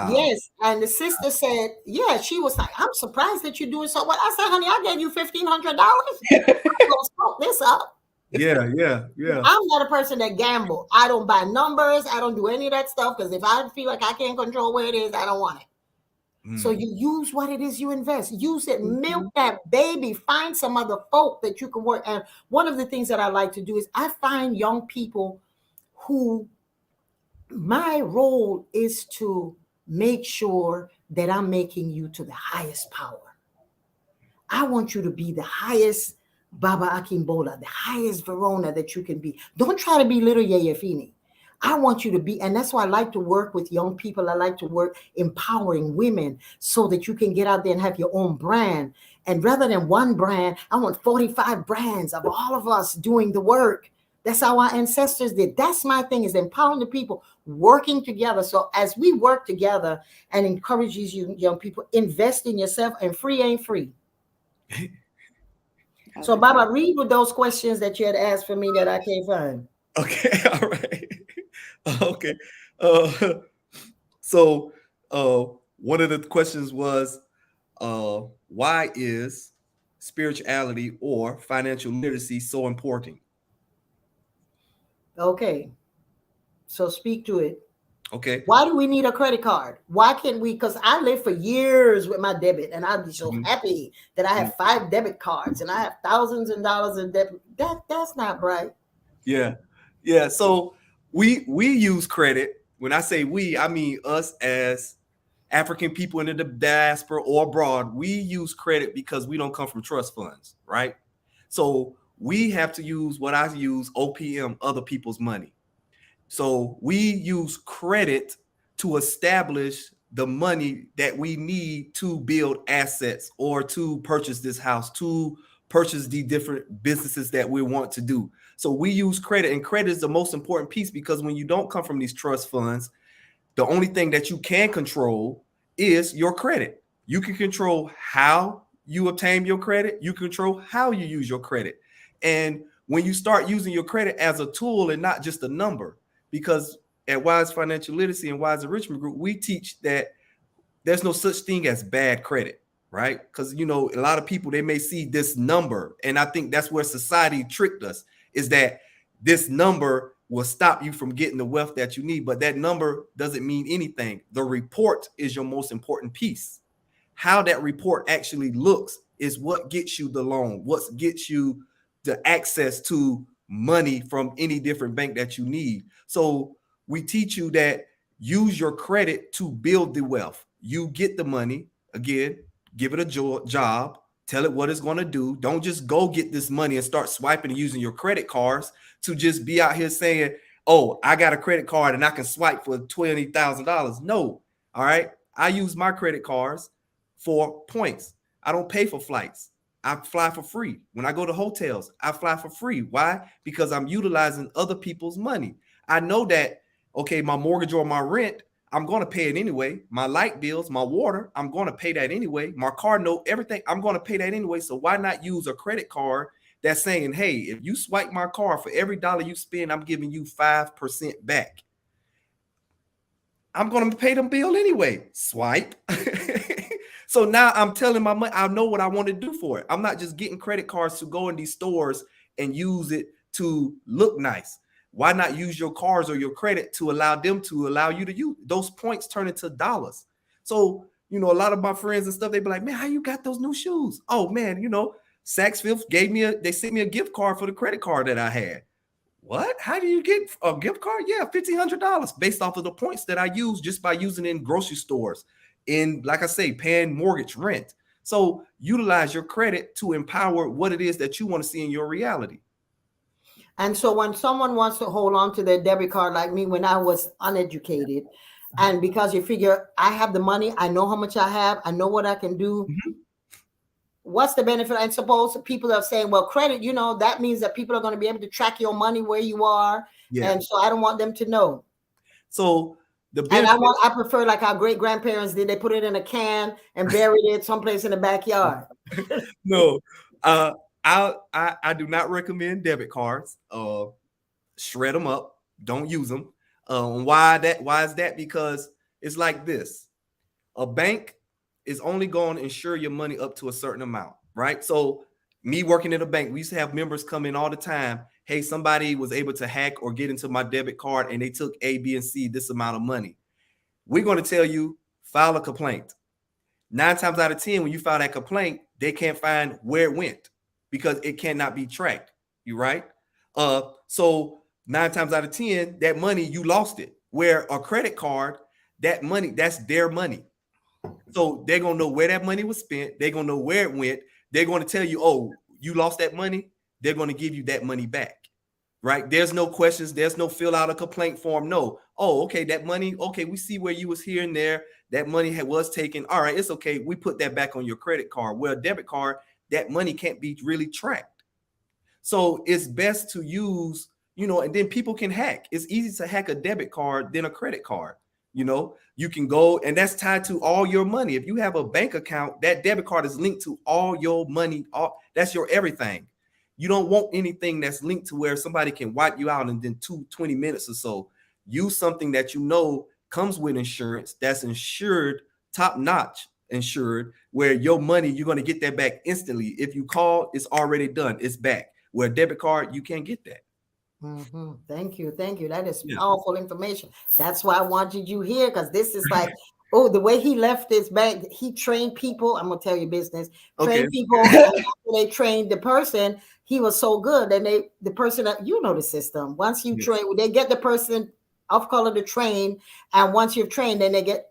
Speaker 1: Yes. And the sister said, yeah, she was like, I'm surprised that you're doing so well. I said, honey, I gave you $1,500. I'm gonna smoke this up.
Speaker 3: Yeah.
Speaker 1: I'm not a person that gamble. I don't buy numbers. I don't do any of that stuff because if I feel like I can't control where it is, I don't want it. So you use what it is you invest. Use it, milk that baby, find some other folk that you can work. And one of the things that I like to do is I find young people who my role is to make sure that I'm making you to the highest power. I want you to be the highest Baba Akimbola, the highest Verona that you can be. Don't try to be little Yeyefini. I want you to be, and that's why I like to work with young people. I like to work empowering women so that you can get out there and have your own brand. And rather than one brand, I want 45 brands of all of us doing the work. That's how our ancestors did. That's my thing, is empowering the people, working together. So as we work together and encourages you young people, invest in yourself, and free ain't free. So Baba, read with those questions that you had asked for me that I can't find.
Speaker 3: Okay, all right. Okay. So one of the questions was, why is spirituality or financial literacy so important?
Speaker 1: Okay. So speak to it.
Speaker 3: Okay.
Speaker 1: Why do we need a credit card? Why can't we? Because I lived for years with my debit, and I'd be so
Speaker 3: Mhm.
Speaker 1: happy that I have 5 debit cards and I have thousands of dollars in debt. That's not right.
Speaker 3: Yeah. Yeah. So we use credit. When I say we, I mean us as African people in the diaspora or abroad. We use credit because we don't come from trust funds, right? So we have to use what I use, OPM, other people's money. So we use credit to establish the money that we need to build assets or to purchase this house, to purchase the different businesses that we want to do. So we use credit, and credit is the most important piece because when you don't come from these trust funds, the only thing that you can control is your credit. You can control how you obtain your credit. You control how you use your credit. And when you start using your credit as a tool and not just a number, because at Wise Financial Literacy and Wise Enrichment Group, we teach that there's no such thing as bad credit, right? Because, you know, a lot of people, they may see this number. And I think that's where society tricked us, is that this number will stop you from getting the wealth that you need. But that number doesn't mean anything. The report is your most important piece. How that report actually looks is what gets you the loan, what gets you the access to money from any different bank that you need. So we teach you that use your credit to build the wealth. You get the money, again, give it a job, tell it what it's going to do. Don't just go get this money and start swiping and using your credit cards to just be out here saying, oh, I got a credit card and I can swipe for $20,000. No. All right. I use my credit cards for points. I don't pay for flights. I fly for free. When I go to hotels, I fly for free. Why? Because I'm utilizing other people's money. I know that, okay, my mortgage or my rent, I'm going to pay it anyway. My light bills, my water, I'm going to pay that anyway. My car note, everything, I'm going to pay that anyway. So why not use a credit card that's saying, hey, if you swipe my card, for every dollar you spend, I'm giving you 5% back. I'm going to pay them bill anyway. Swipe. So now I'm telling my money, I know what I want to do for it. I'm not just getting credit cards to go in these stores and use it to look nice. Why not use your cards or your credit to allow you to use those points turn into dollars? So, you know, a lot of my friends and stuff, they be like, man, how you got those new shoes? Oh man, you know, Saks Fifth they sent me a gift card for the credit card that I had. What? How do you get a gift card? Yeah, $1,500 based off of the points that I use just by using it in grocery stores, in, like I say, paying mortgage, rent. So utilize your credit to empower what it is that you want to see in your reality.
Speaker 1: And so when someone wants to hold on to their debit card, like me when I was uneducated, and because you figure I have the money, I know how much I have, I know what I can do. Mm-hmm. What's the benefit? I suppose people are saying, well, credit, you know, that means that people are going to be able to track your money where you are. Yeah. And so I don't want them to know.
Speaker 3: So the benefit,
Speaker 1: and I prefer like our great grandparents did. They put it in a can and buried it someplace in the backyard.
Speaker 3: No, I do not recommend debit cards. Shred them up. Don't use them. Why is that? Because it's like this. A bank is only going to insure your money up to a certain amount, right? So me working at a bank, we used to have members come in all the time. Hey, somebody was able to hack or get into my debit card and they took A, B, and C, this amount of money. We're going to tell you, file a complaint. 9 times out of 10, when you file that complaint, they can't find where it went because it cannot be tracked. You right? So 9 times out of 10, that money, you lost it. Where a credit card, that money, that's their money. So they're going to know where that money was spent. They're going to know where it went. They're going to tell you, oh, you lost that money. They're going to give you that money back. Right? There's no questions. There's no fill out a complaint form. No. Oh, okay. That money. Okay. We see where you was here and there. That money was taken. All right. It's okay. We put that back on your credit card. Well, a debit card, that money can't be really tracked. So it's best to use, you know, and then people can hack. It's easy to hack a debit card than a credit card. You know, you can go, and that's tied to all your money. If you have a bank account, that debit card is linked to all your money. That's your everything. You don't want anything that's linked to where somebody can wipe you out in 20 minutes or so. Use something that you know comes with insurance, that's insured, top-notch insured, where your money, you're going to get that back instantly. If you call, it's already done. It's back. Where a debit card, you can't get that.
Speaker 1: Thank you. Thank you. That is
Speaker 3: Yeah.
Speaker 1: powerful information. That's why I wanted you here, because this is like, oh, the way he left his bank, he trained people. I'm gonna tell you business,
Speaker 3: Okay.
Speaker 1: trained people, and after they trained the person, he was so good. And the person that you know the system. Once you
Speaker 3: Yes.
Speaker 1: train, they get the person of color to train, and once you've trained, then they get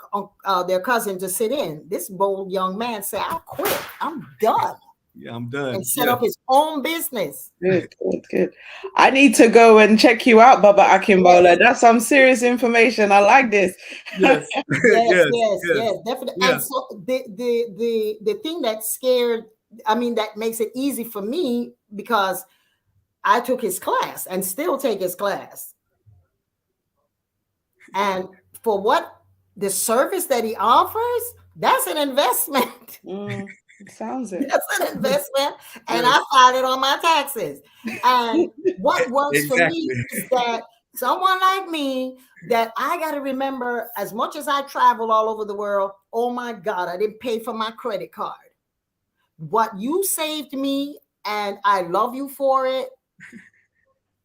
Speaker 1: their cousin to sit in. This bold young man said, "I quit. I'm done,"
Speaker 3: Yeah, I'm done.
Speaker 1: and set
Speaker 3: Yeah.
Speaker 1: up his own business.
Speaker 2: Good, good, good. I need to go and check you out, Baba Akimbola. That's some serious information. I like this.
Speaker 3: Yes.
Speaker 1: Yes,
Speaker 3: Yes.
Speaker 1: yes,
Speaker 3: Yes.
Speaker 1: yes, definitely.
Speaker 3: Yeah.
Speaker 1: And so the thing that scared, I mean, that makes it easy for me, because I took his class and still take his class. And for what the service that he offers, that's an investment.
Speaker 2: It sounds it.
Speaker 1: That's an investment. And
Speaker 3: Yes.
Speaker 1: I filed it on my taxes. And what works for me
Speaker 3: Exactly.
Speaker 1: is that someone like me, that I got to remember, as much as I travel all over the world, oh my God, I didn't pay for my credit card. What you saved me, and I love you for it.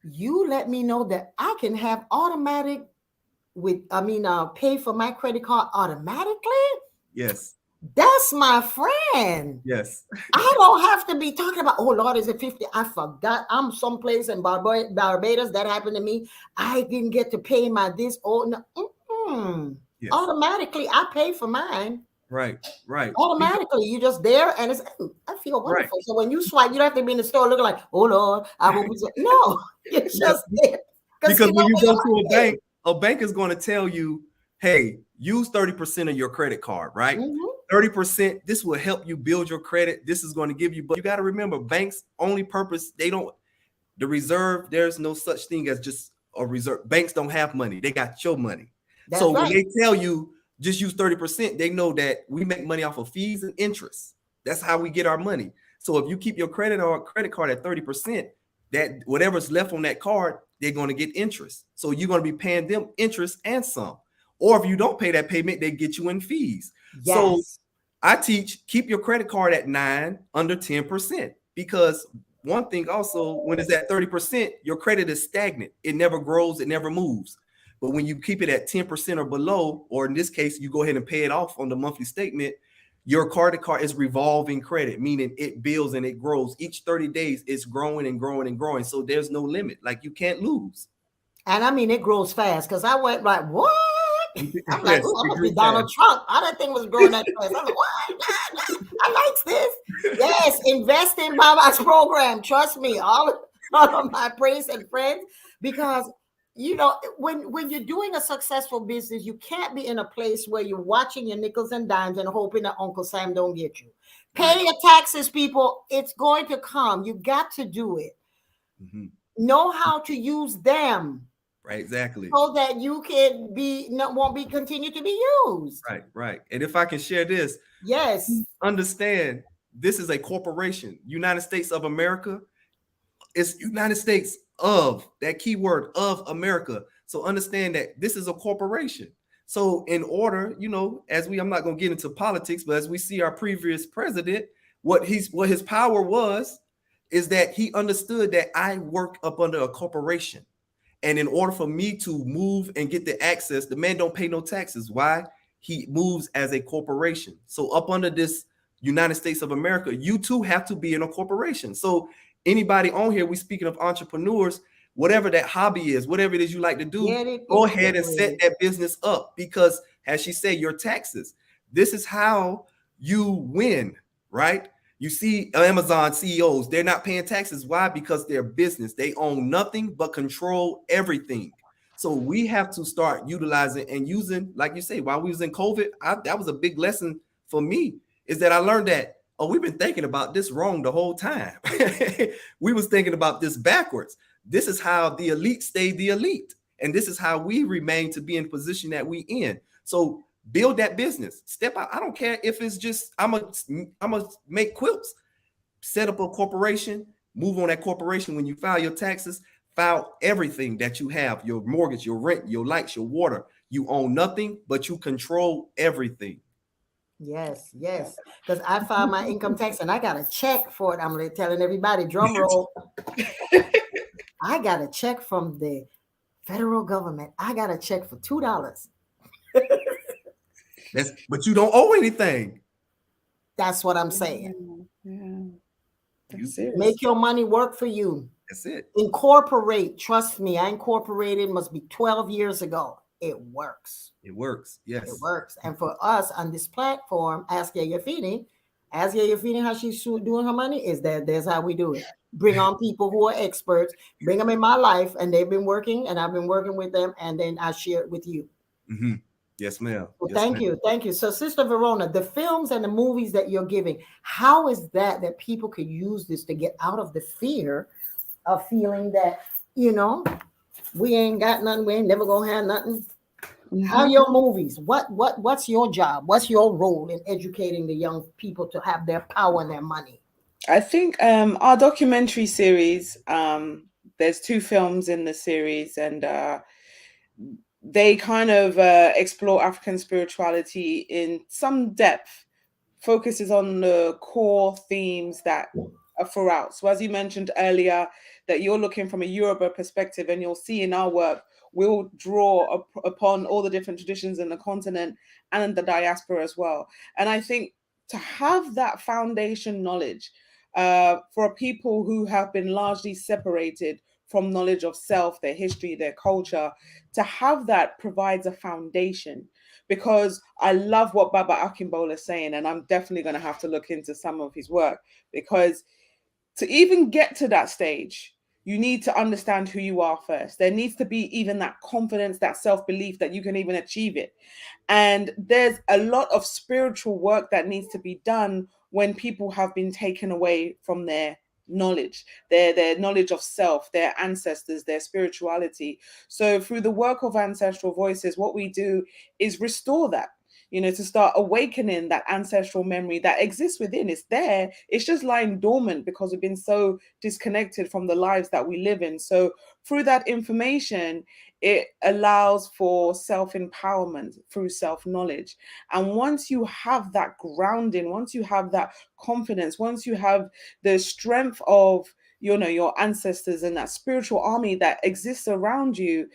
Speaker 1: You let me know that I can have automatic pay for my credit card automatically.
Speaker 3: Yes.
Speaker 1: That's my friend.
Speaker 3: Yes.
Speaker 1: I don't have to be talking about, oh Lord, is it 50? I forgot. I'm someplace in Barbados. That happened to me. I didn't get to pay my this. Oh, no.
Speaker 3: Yes.
Speaker 1: Automatically, I pay for mine.
Speaker 3: Right. Right.
Speaker 1: Automatically, you just there, and it's, I feel
Speaker 3: Right.
Speaker 1: wonderful. So when you swipe, you don't have to be in the store looking like, oh Lord, I will be. No, you're just there.
Speaker 3: Because when you go to a bank is going to tell you, hey, use 30% of your credit card, right? 30%, this will help you build your credit. This is going to give you, but you got to remember, banks' only purpose, the reserve, there's no such thing as just a reserve. Banks don't have money. They got your money.
Speaker 1: That's
Speaker 3: so
Speaker 1: right.
Speaker 3: When they tell you just use 30%, they know that we make money off of fees and interest. That's how we get our money. So if you keep your credit card at 30%, that whatever's left on that card, they're going to get interest. So you're going to be paying them interest and some. Or if you don't pay that payment, they get you in fees.
Speaker 1: Yes.
Speaker 3: So I teach, keep your credit card at 9, under 10%. Because one thing also, when it's at 30%, your credit is stagnant. It never grows, it never moves. But when you keep it at 10% or below, or in this case, you go ahead and pay it off on the monthly statement, your card is revolving credit, meaning it builds and it grows. Each 30 days, it's growing and growing and growing. So there's no limit. Like, you can't lose.
Speaker 1: And I mean, it grows fast, because I went like, what? I'm like,
Speaker 3: Yes,
Speaker 1: I'm gonna be Donald Trump. I didn't think it was growing that fast. I'm like, what? I like this. Yes, invest in Baba's program. Trust me, all of my friends and friends, because you know, when you're doing a successful business, you can't be in a place where you're watching your nickels and dimes and hoping that Uncle Sam don't get you. Pay your taxes, people. It's going to come. You got to do it. Know how to use them.
Speaker 3: Right, exactly.
Speaker 1: So that you can won't continue to be used.
Speaker 3: Right, right. And if I can share this,
Speaker 1: yes,
Speaker 3: understand this is a corporation. United States of America. It's United States of, that keyword of America. So understand that this is a corporation. So in order, you know, I'm not going to get into politics, but as we see our previous president, what his power was, is that he understood that I work up under a corporation. And in order for me to move and get the access, the man don't pay no taxes. Why? He moves as a corporation. So up under this United States of America, you too have to be in a corporation. So anybody on here, we speaking of entrepreneurs, whatever that hobby is, whatever it is you like to do, go ahead and set that business up, because as she said, your taxes, this is how you win, right? You see Amazon CEOs, they're not paying taxes. Why? Because they're business. They own nothing but control everything. So we have to start utilizing and using, like you say, while we was in COVID, that was a big lesson for me, is that I learned that, we've been thinking about this wrong the whole time. We was thinking about this backwards. This is how the elite stay the elite. And this is how we remain to be in position that we in. So build that business. Step out. I don't care if it's just I'm gonna make quilts. Set up a corporation. Move on that corporation. When you file your taxes, file everything that you have: your mortgage, your rent, your lights, your water. You own nothing, but you control everything.
Speaker 1: Yes, yes. Because I filed my income tax and I got a check for it. I'm telling everybody, drum roll. I got a check from the federal government. I got a check for $2.
Speaker 3: But you don't owe anything.
Speaker 1: That's what I'm saying.
Speaker 2: Yeah.
Speaker 3: You,
Speaker 2: That's serious.
Speaker 1: Make your money work for you.
Speaker 3: that's it.
Speaker 1: Incorporate. Trust me, I incorporated must be 12 years ago. It works.
Speaker 3: It works. Yes.
Speaker 1: It works. And for us on this platform, Ask Yeyefini how she's doing her money is that's how we do it. Bring on people who are experts, bring them in my life, and they've been working, and I've been working with them, and then I share it with you.
Speaker 3: Mm-hmm. Yes, ma'am.
Speaker 1: Well,
Speaker 3: Yes,
Speaker 1: thank you. So, Sister Verona, the films and the movies that you're giving, how is that people could use this to get out of the fear of feeling that, we ain't got nothing, we ain't never gonna have nothing? Mm-hmm. How your movies? What's your job? What's your role in educating the young people to have their power and their money?
Speaker 2: I think our documentary series, there's 2 films in the series, and they kind of explore African spirituality in some depth, focuses on the core themes that are throughout. So as you mentioned earlier, that you're looking from a Yoruba perspective, and you'll see in our work, we'll draw upon all the different traditions in the continent and in the diaspora as well. And I think to have that foundation knowledge for people who have been largely separated from knowledge of self, their history, their culture, to have that provides a foundation. Because I love what Baba Akimbola is saying, and I'm definitely going to have to look into some of his work, because to even get to that stage, you need to understand who you are first. There needs to be even that confidence, that self-belief that you can even achieve it. And there's a lot of spiritual work that needs to be done when people have been taken away from their knowledge, their knowledge of self, their ancestors, their spirituality. So through the work of Ancestral Voices, what we do is restore that, to start awakening that ancestral memory that exists within. It's there. It's just lying dormant because we've been so disconnected from the lives that we live in. So through that information, it allows for self-empowerment through self-knowledge. And once you have that grounding, once you have that confidence, once you have the strength of your ancestors and that spiritual army that exists around you,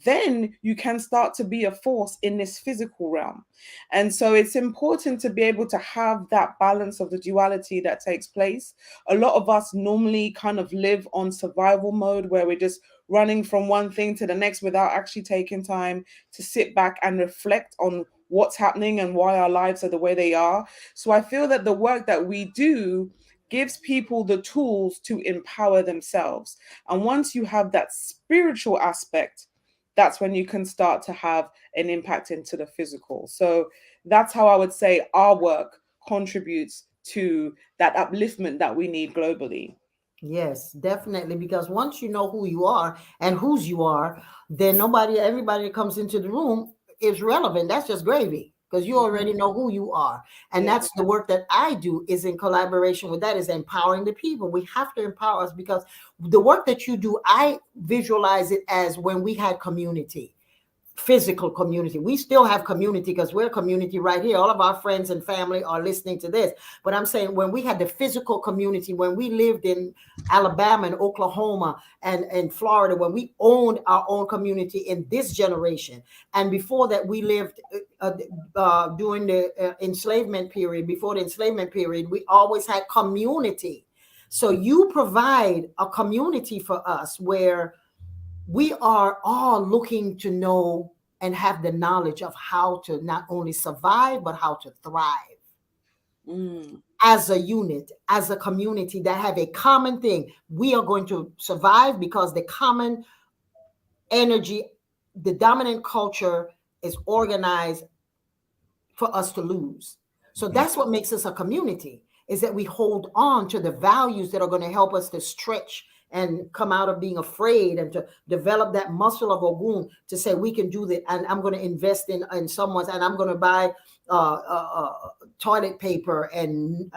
Speaker 2: then you can start to be a force in this physical realm. And so it's important to be able to have that balance of the duality that takes place. A lot of us normally kind of live on survival mode, where we're just running from one thing to the next without actually taking time to sit back and reflect on what's happening and why our lives are the way they are. So I feel that the work that we do gives people the tools to empower themselves. And once you have that spiritual aspect, that's when you can start to have an impact into the physical. So that's how I would say our work contributes to that upliftment that we need globally.
Speaker 1: Yes, definitely. Because once you know who you are and whose you are, then everybody that comes into the room is relevant. That's just gravy, because you already know who you are. And that's the work that I do, is in collaboration with that, is empowering the people. We have to empower us, because the work that you do, I visualize it as when we had community. Physical community. We still have community because we're a community right here. All of our friends and family are listening to this. But I'm saying when we had the physical community, when we lived in Alabama and Oklahoma and Florida, when we owned our own community in this generation. And before that, we lived during the enslavement period. Before the enslavement period, we always had community. So you provide a community for us where we are all looking to know and have the knowledge of how to not only survive, but how to thrive as a unit, as a community that have a common thing. We are going to survive because the common energy, the dominant culture is organized for us to lose. So that's what makes us a community, is that we hold on to the values that are going to help us to stretch and come out of being afraid, and to develop that muscle of Ogun to say we can do that. And I'm going to invest in someone's, and I'm going to buy toilet paper and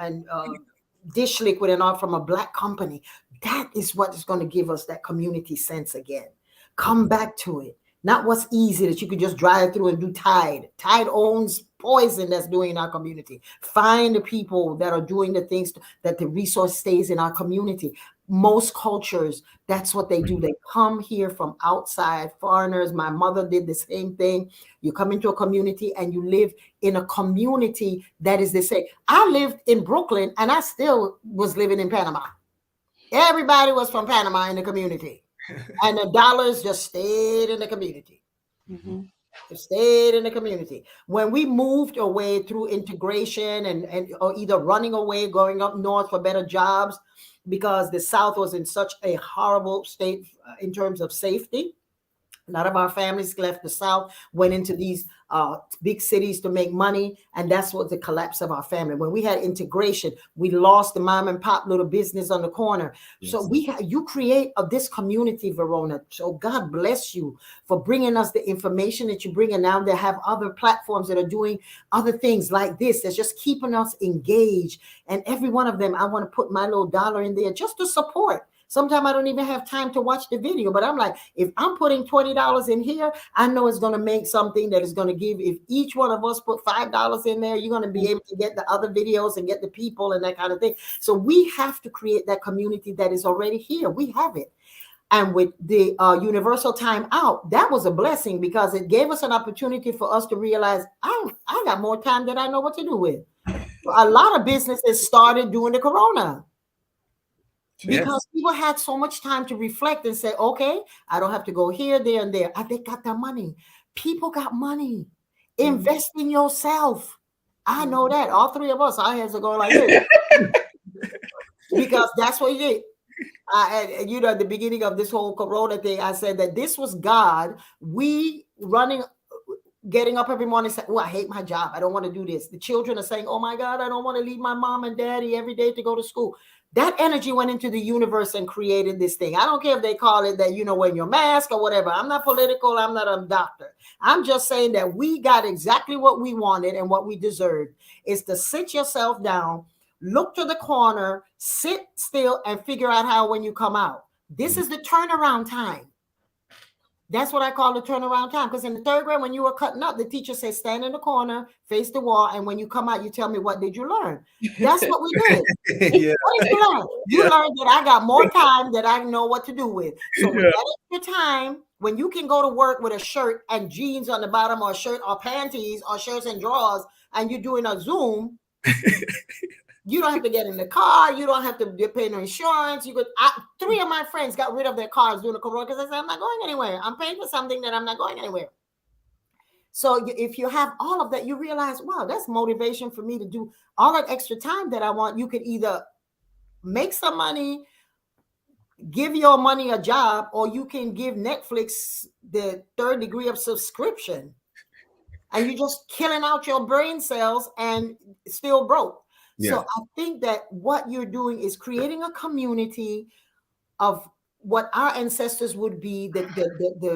Speaker 1: dish liquid and all from a Black company. That is what is going to give us that community sense again. Come back to it. Not what's easy that you could just drive through and do Tide. Tide owns poison that's doing in our community. Find the people that are doing the things that the resource stays in our community. most cultures, that's what they do. They come here from outside, foreigners. My mother did the same thing. You come into a community and you live in a community that is the same. I lived in Brooklyn and I still was living in Panama. Everybody was from Panama in the community. And the dollars just stayed in the community.
Speaker 2: Mm-hmm.
Speaker 1: It stayed in the community. When we moved away through integration and or either running away, going up north for better jobs, because the South was in such a horrible state in terms of safety. A lot of our families left the South, went into these big cities to make money, and that's what the collapse of our family. When we had integration, we lost the mom and pop little business on the corner. Yes. So you create this community, Verona. So God bless you for bringing us the information that you bring, and now they have other platforms that are doing other things like this. That's just keeping us engaged. And every one of them, I want to put my little dollar in there just to support. Sometimes I don't even have time to watch the video, but I'm like, if I'm putting $20 in here, I know it's going to make something that is going to give. If each one of us put $5 in there, you're going to be able to get the other videos and get the people and that kind of thing. So we have to create that community that is already here. We have it. And with the universal time out, that was a blessing because it gave us an opportunity for us to realize, I got more time than I know what to do with. A lot of businesses started during the corona. Because people had so much time to reflect and say, okay, I don't have to go here, there, and there. They got that money. People got money. Invest in yourself. I know that. All three of us, our heads are going like this. Because that's what you did. At the beginning of this whole corona thing, I said that this was God. We getting up every morning and saying, oh, I hate my job. I don't want to do this. The children are saying, oh my God, I don't want to leave my mom and daddy every day to go to school. That energy went into the universe and created this thing. I don't care if they call it that, wear your mask or whatever. I'm not political. I'm not a doctor. I'm just saying that we got exactly what we wanted and what we deserved is to sit yourself down, look to the corner, sit still and figure out how when you come out. This is the turnaround time. That's what I call the turnaround time. Because in the third grade, when you were cutting up, the teacher said, stand in the corner, face the wall. And when you come out, you tell me, what did you learn? That's what we did. Yeah. What did you learn? You learned that I got more time that I know what to do with. So with that extra time, when you can go to work with a shirt and jeans on the bottom or a shirt or panties or shirts and drawers, and you're doing a Zoom, you don't have to get in the car. You don't have to pay no insurance. Three of my friends got rid of their cars during the corona because they said, I'm not going anywhere. I'm paying for something that I'm not going anywhere. So if you have all of that, you realize, wow, that's motivation for me to do all that extra time that I want. You could either make some money, give your money a job, or you can give Netflix the third degree of subscription. And you're just killing out your brain cells and still broke. Yeah. So I think that what you're doing is creating a community of what our ancestors would be, the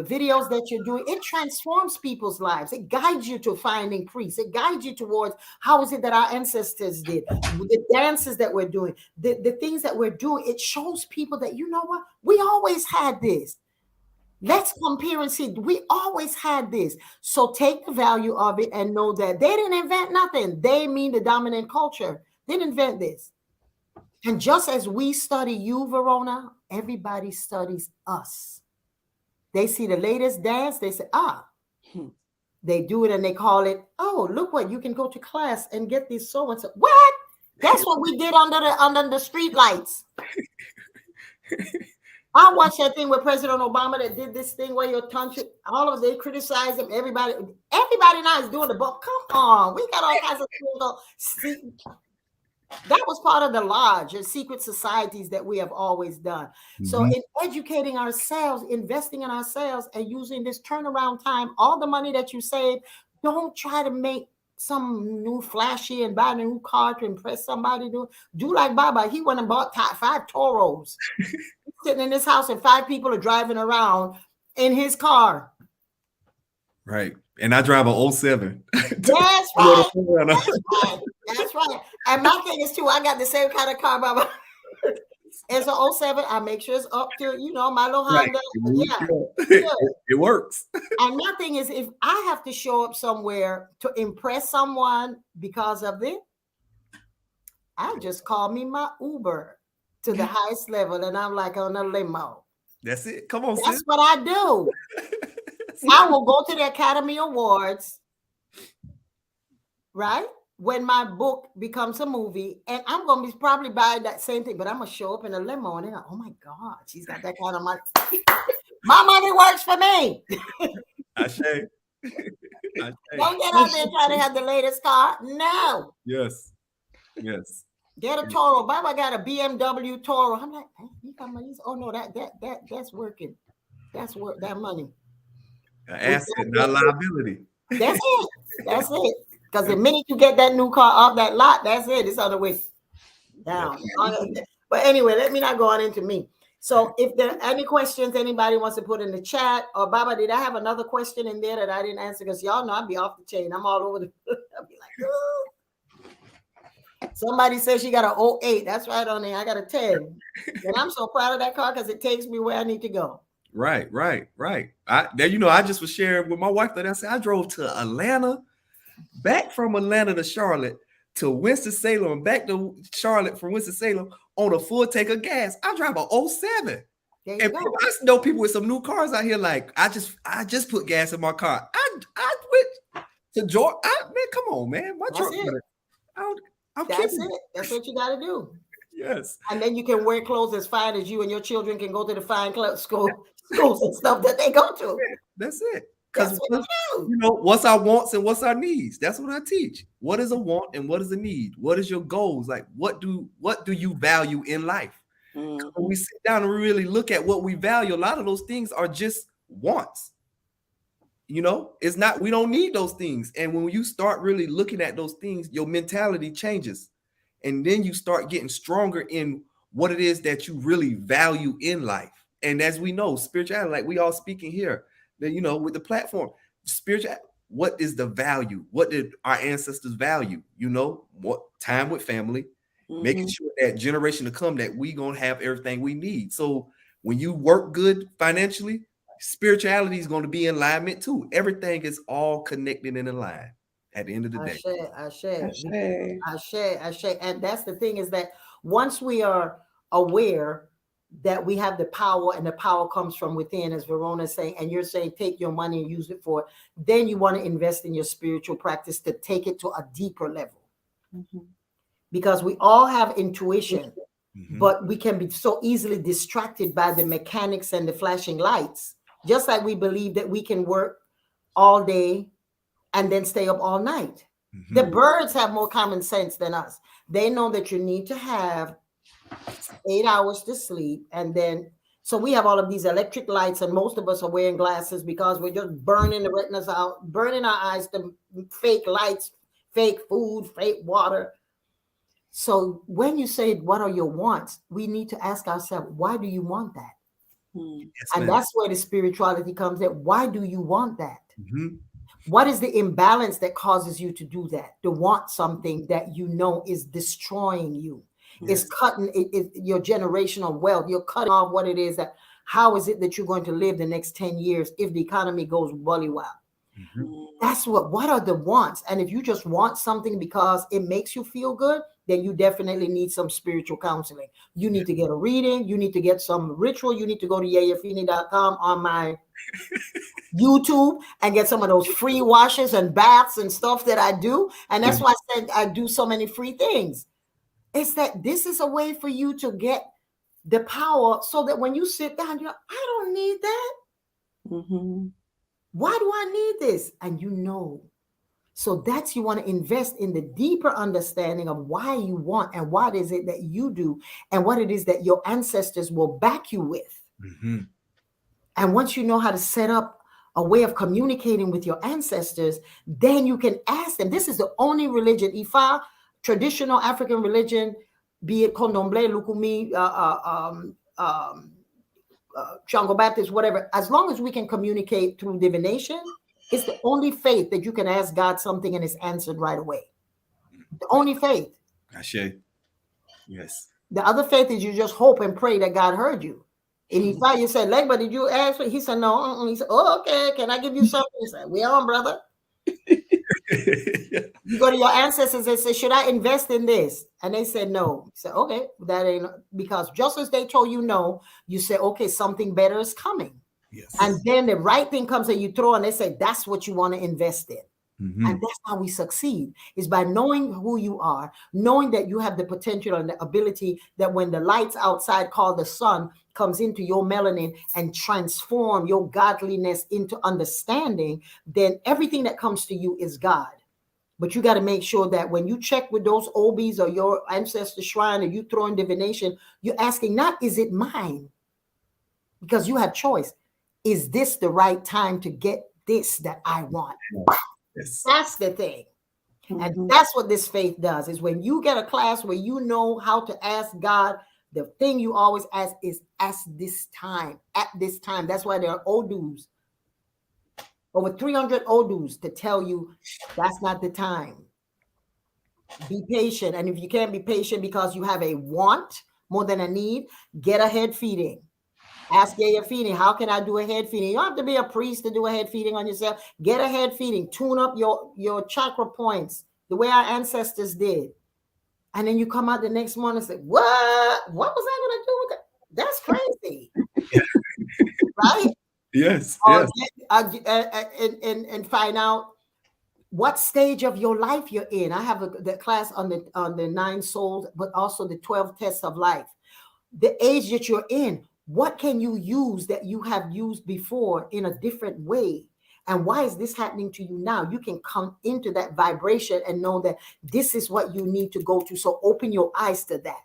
Speaker 1: videos that you're doing. It transforms people's lives. It guides you to finding priests. It guides you towards how is it that our ancestors did, the dances that we're doing, the things that we're doing. It shows people that, you know what, we always had this. Let's compare and see. We always had this. So take the value of it and know that they didn't invent nothing. They mean the dominant culture. They didn't invent this. And just as we study you, Verona, everybody studies us. They see the latest dance. They say, They do it and they call it, oh, look what, you can go to class and get this so-and-so. What? That's what we did under the street lights. I watched that thing with President Obama that did this thing where your tongue, all of they criticize him. Everybody now is doing the book. Come on, we got all kinds of things. That was part of the lodge and secret societies that we have always done. Mm-hmm. So in educating ourselves, investing in ourselves, and using this turnaround time, all the money that you save, don't try to make some new flashy and buy a new car to impress somebody. Do like Baba. He went and bought 5 Toros. Sitting in this house and 5 people are driving around in his car.
Speaker 3: Right. And I drive a 07.
Speaker 1: That's right. That's right. And my thing is too, I got the same kind of car, Baba. It's an 07. I make sure it's up to, my little Honda. Right. Yeah.
Speaker 3: It works.
Speaker 1: And my thing is, if I have to show up somewhere to impress someone because of it, I just call me my Uber. to the highest level, and I'm like on a limo.
Speaker 3: That's it. Come on,
Speaker 1: That's
Speaker 3: sis.
Speaker 1: what I do. I will go to the Academy Awards, right? When my book becomes a movie, and I'm gonna be probably buying that same thing, but I'm gonna show up in a limo, and they're like, "Oh my God, she's got that kind of money." My money works for me.
Speaker 3: I say.
Speaker 1: Don't get out there trying to have the latest car. No.
Speaker 3: Yes. Yes.
Speaker 1: Get a Toro. Baba got a BMW Toro. I'm like, hey, you got money? Oh no, that's working. That's work. That money.
Speaker 3: An asset, not liability.
Speaker 1: That's it. That's it. Because the minute you get that new car off that lot, that's it. It's on the way down. But anyway, let me not go on into me. So if there are any questions anybody wants to put in the chat, or Baba, did I have another question in there that I didn't answer? Because y'all know I'd be off the chain. I'm all over the I'll be like, oh. Somebody says she got an 08. That's right on there. I got a 10. And I'm so proud of that car because it takes me where I need to go.
Speaker 3: Right. I just was sharing with my wife that I said I drove to Atlanta, back from Atlanta to Charlotte, to Winston-Salem, back to Charlotte from Winston-Salem on a full tank of gas. I drive a 07. And I know people with some new cars out here like, I just put gas in my car. I went to Georgia. Man, come on, man. My truck.
Speaker 1: That's it. That's what you got to do.
Speaker 3: Yes.
Speaker 1: And then you can wear clothes as fine as you, and your children can go to the fine schools and stuff that they go to.
Speaker 3: That's it. Because what's our wants and what's our needs. That's what I teach. What is a want and what is a need? What is your goals? Like what do you value in life? When we sit down and really look at what we value, a lot of those things are just wants. It's not, we don't need those things. And when you start really looking at those things, your mentality changes. And then you start getting stronger in what it is that you really value in life. And as we know, spirituality, like we all speaking here, that, with the platform, spiritual, what is the value? What did our ancestors value? What time with family, making sure that generation to come that we gonna have everything we need. So when you work good financially, spirituality is going to be in alignment too. Everything is all connected and in line at the end of the day.
Speaker 1: I share. And that's the thing, is that once we are aware that we have the power, and the power comes from within, as Verona is saying, and you're saying take your money and use it for it, then you want to invest in your spiritual practice to take it to a deeper level. Because we all have intuition, but we can be so easily distracted by the mechanics and the flashing lights. Just like we believe that we can work all day and then stay up all night. The birds have more common sense than us. They know that you need to have 8 hours to sleep. And then, so we have all of these electric lights, and most of us are wearing glasses because we're just burning the retinas out, burning our eyes to fake lights, fake food, fake water. So when you say, what are your wants? We need to ask ourselves, why do you want that? Yes, and that's where the spirituality comes in. Why do you want that? What is the imbalance that causes you to do that? To want something that is destroying you. It's cutting your generational wealth. You're cutting off what it is that, how is it that you're going to live the next 10 years if the economy goes bully wild? That's what are the wants? And if you just want something because it makes you feel good, then you definitely need some spiritual counseling. You need to get a reading. You need to get some ritual. You need to go to yeyefini.com on my YouTube and get some of those free washes and baths and stuff that I do. And that's why I said I do so many free things. It's that this is a way for you to get the power so that when you sit down, you're like, I don't need that. Why do I need this? And so that's, you want to invest in the deeper understanding of why you want and what is it that you do and what it is that your ancestors will back you with. And once you know how to set up a way of communicating with your ancestors, then you can ask them. This is the only religion, Ifa, traditional African religion, be it Condomble, Lukumi, Shango Baptist, whatever, as long as we can communicate through divination, it's the only faith that you can ask God something and it's answered right away. The only faith.
Speaker 3: Yes.
Speaker 1: The other faith is you just hope and pray that God heard you. And you said, Legba, did you ask? He said, no. He said, oh, okay. Can I give you something? He said, we on, brother. You go to your ancestors and say, should I invest in this? And they said no. You say, okay, that ain't, because just as they told you no, you say, okay, something better is coming.
Speaker 3: Yes.
Speaker 1: And then the right thing comes and you throw, and they say, that's what you want to invest in.
Speaker 3: Mm-hmm.
Speaker 1: And that's how we succeed, is by knowing who you are, knowing that you have the potential and the ability that when the lights outside called the sun comes into your melanin and transform your godliness into understanding, then everything that comes to you is God. But you got to make sure that when you check with those OBs or your ancestor shrine, or you throw in divination, you're asking not, is it mine? Because you have choice. Is this the right time to get this that I want?
Speaker 3: Yes.
Speaker 1: That's the thing. And that's what this faith does, is when you get a class where you know how to ask God, the thing you always ask is ask this time, at this time. That's why there are Odus, over 300 Odus to tell you that's not the time. Be patient. And if you can't be patient because you have a want more than a need, get a head feeding. Ask Yeyefini, how can I do a head feeding? You don't have to be a priest to do a head feeding on yourself. Get a head feeding. Tune up your chakra points the way our ancestors did. And then you come out the next morning and say, what was I going to do with that? That's crazy. Right?
Speaker 3: Yes.
Speaker 1: Or
Speaker 3: Yes.
Speaker 1: and find out what stage of your life you're in. I have the class on the 9 souls, but also the 12 tests of life. The age that you're in, what can you use that you have used before in a different way? And why is this happening to you now? You can come into that vibration and know that this is what you need to go to. So open your eyes to that.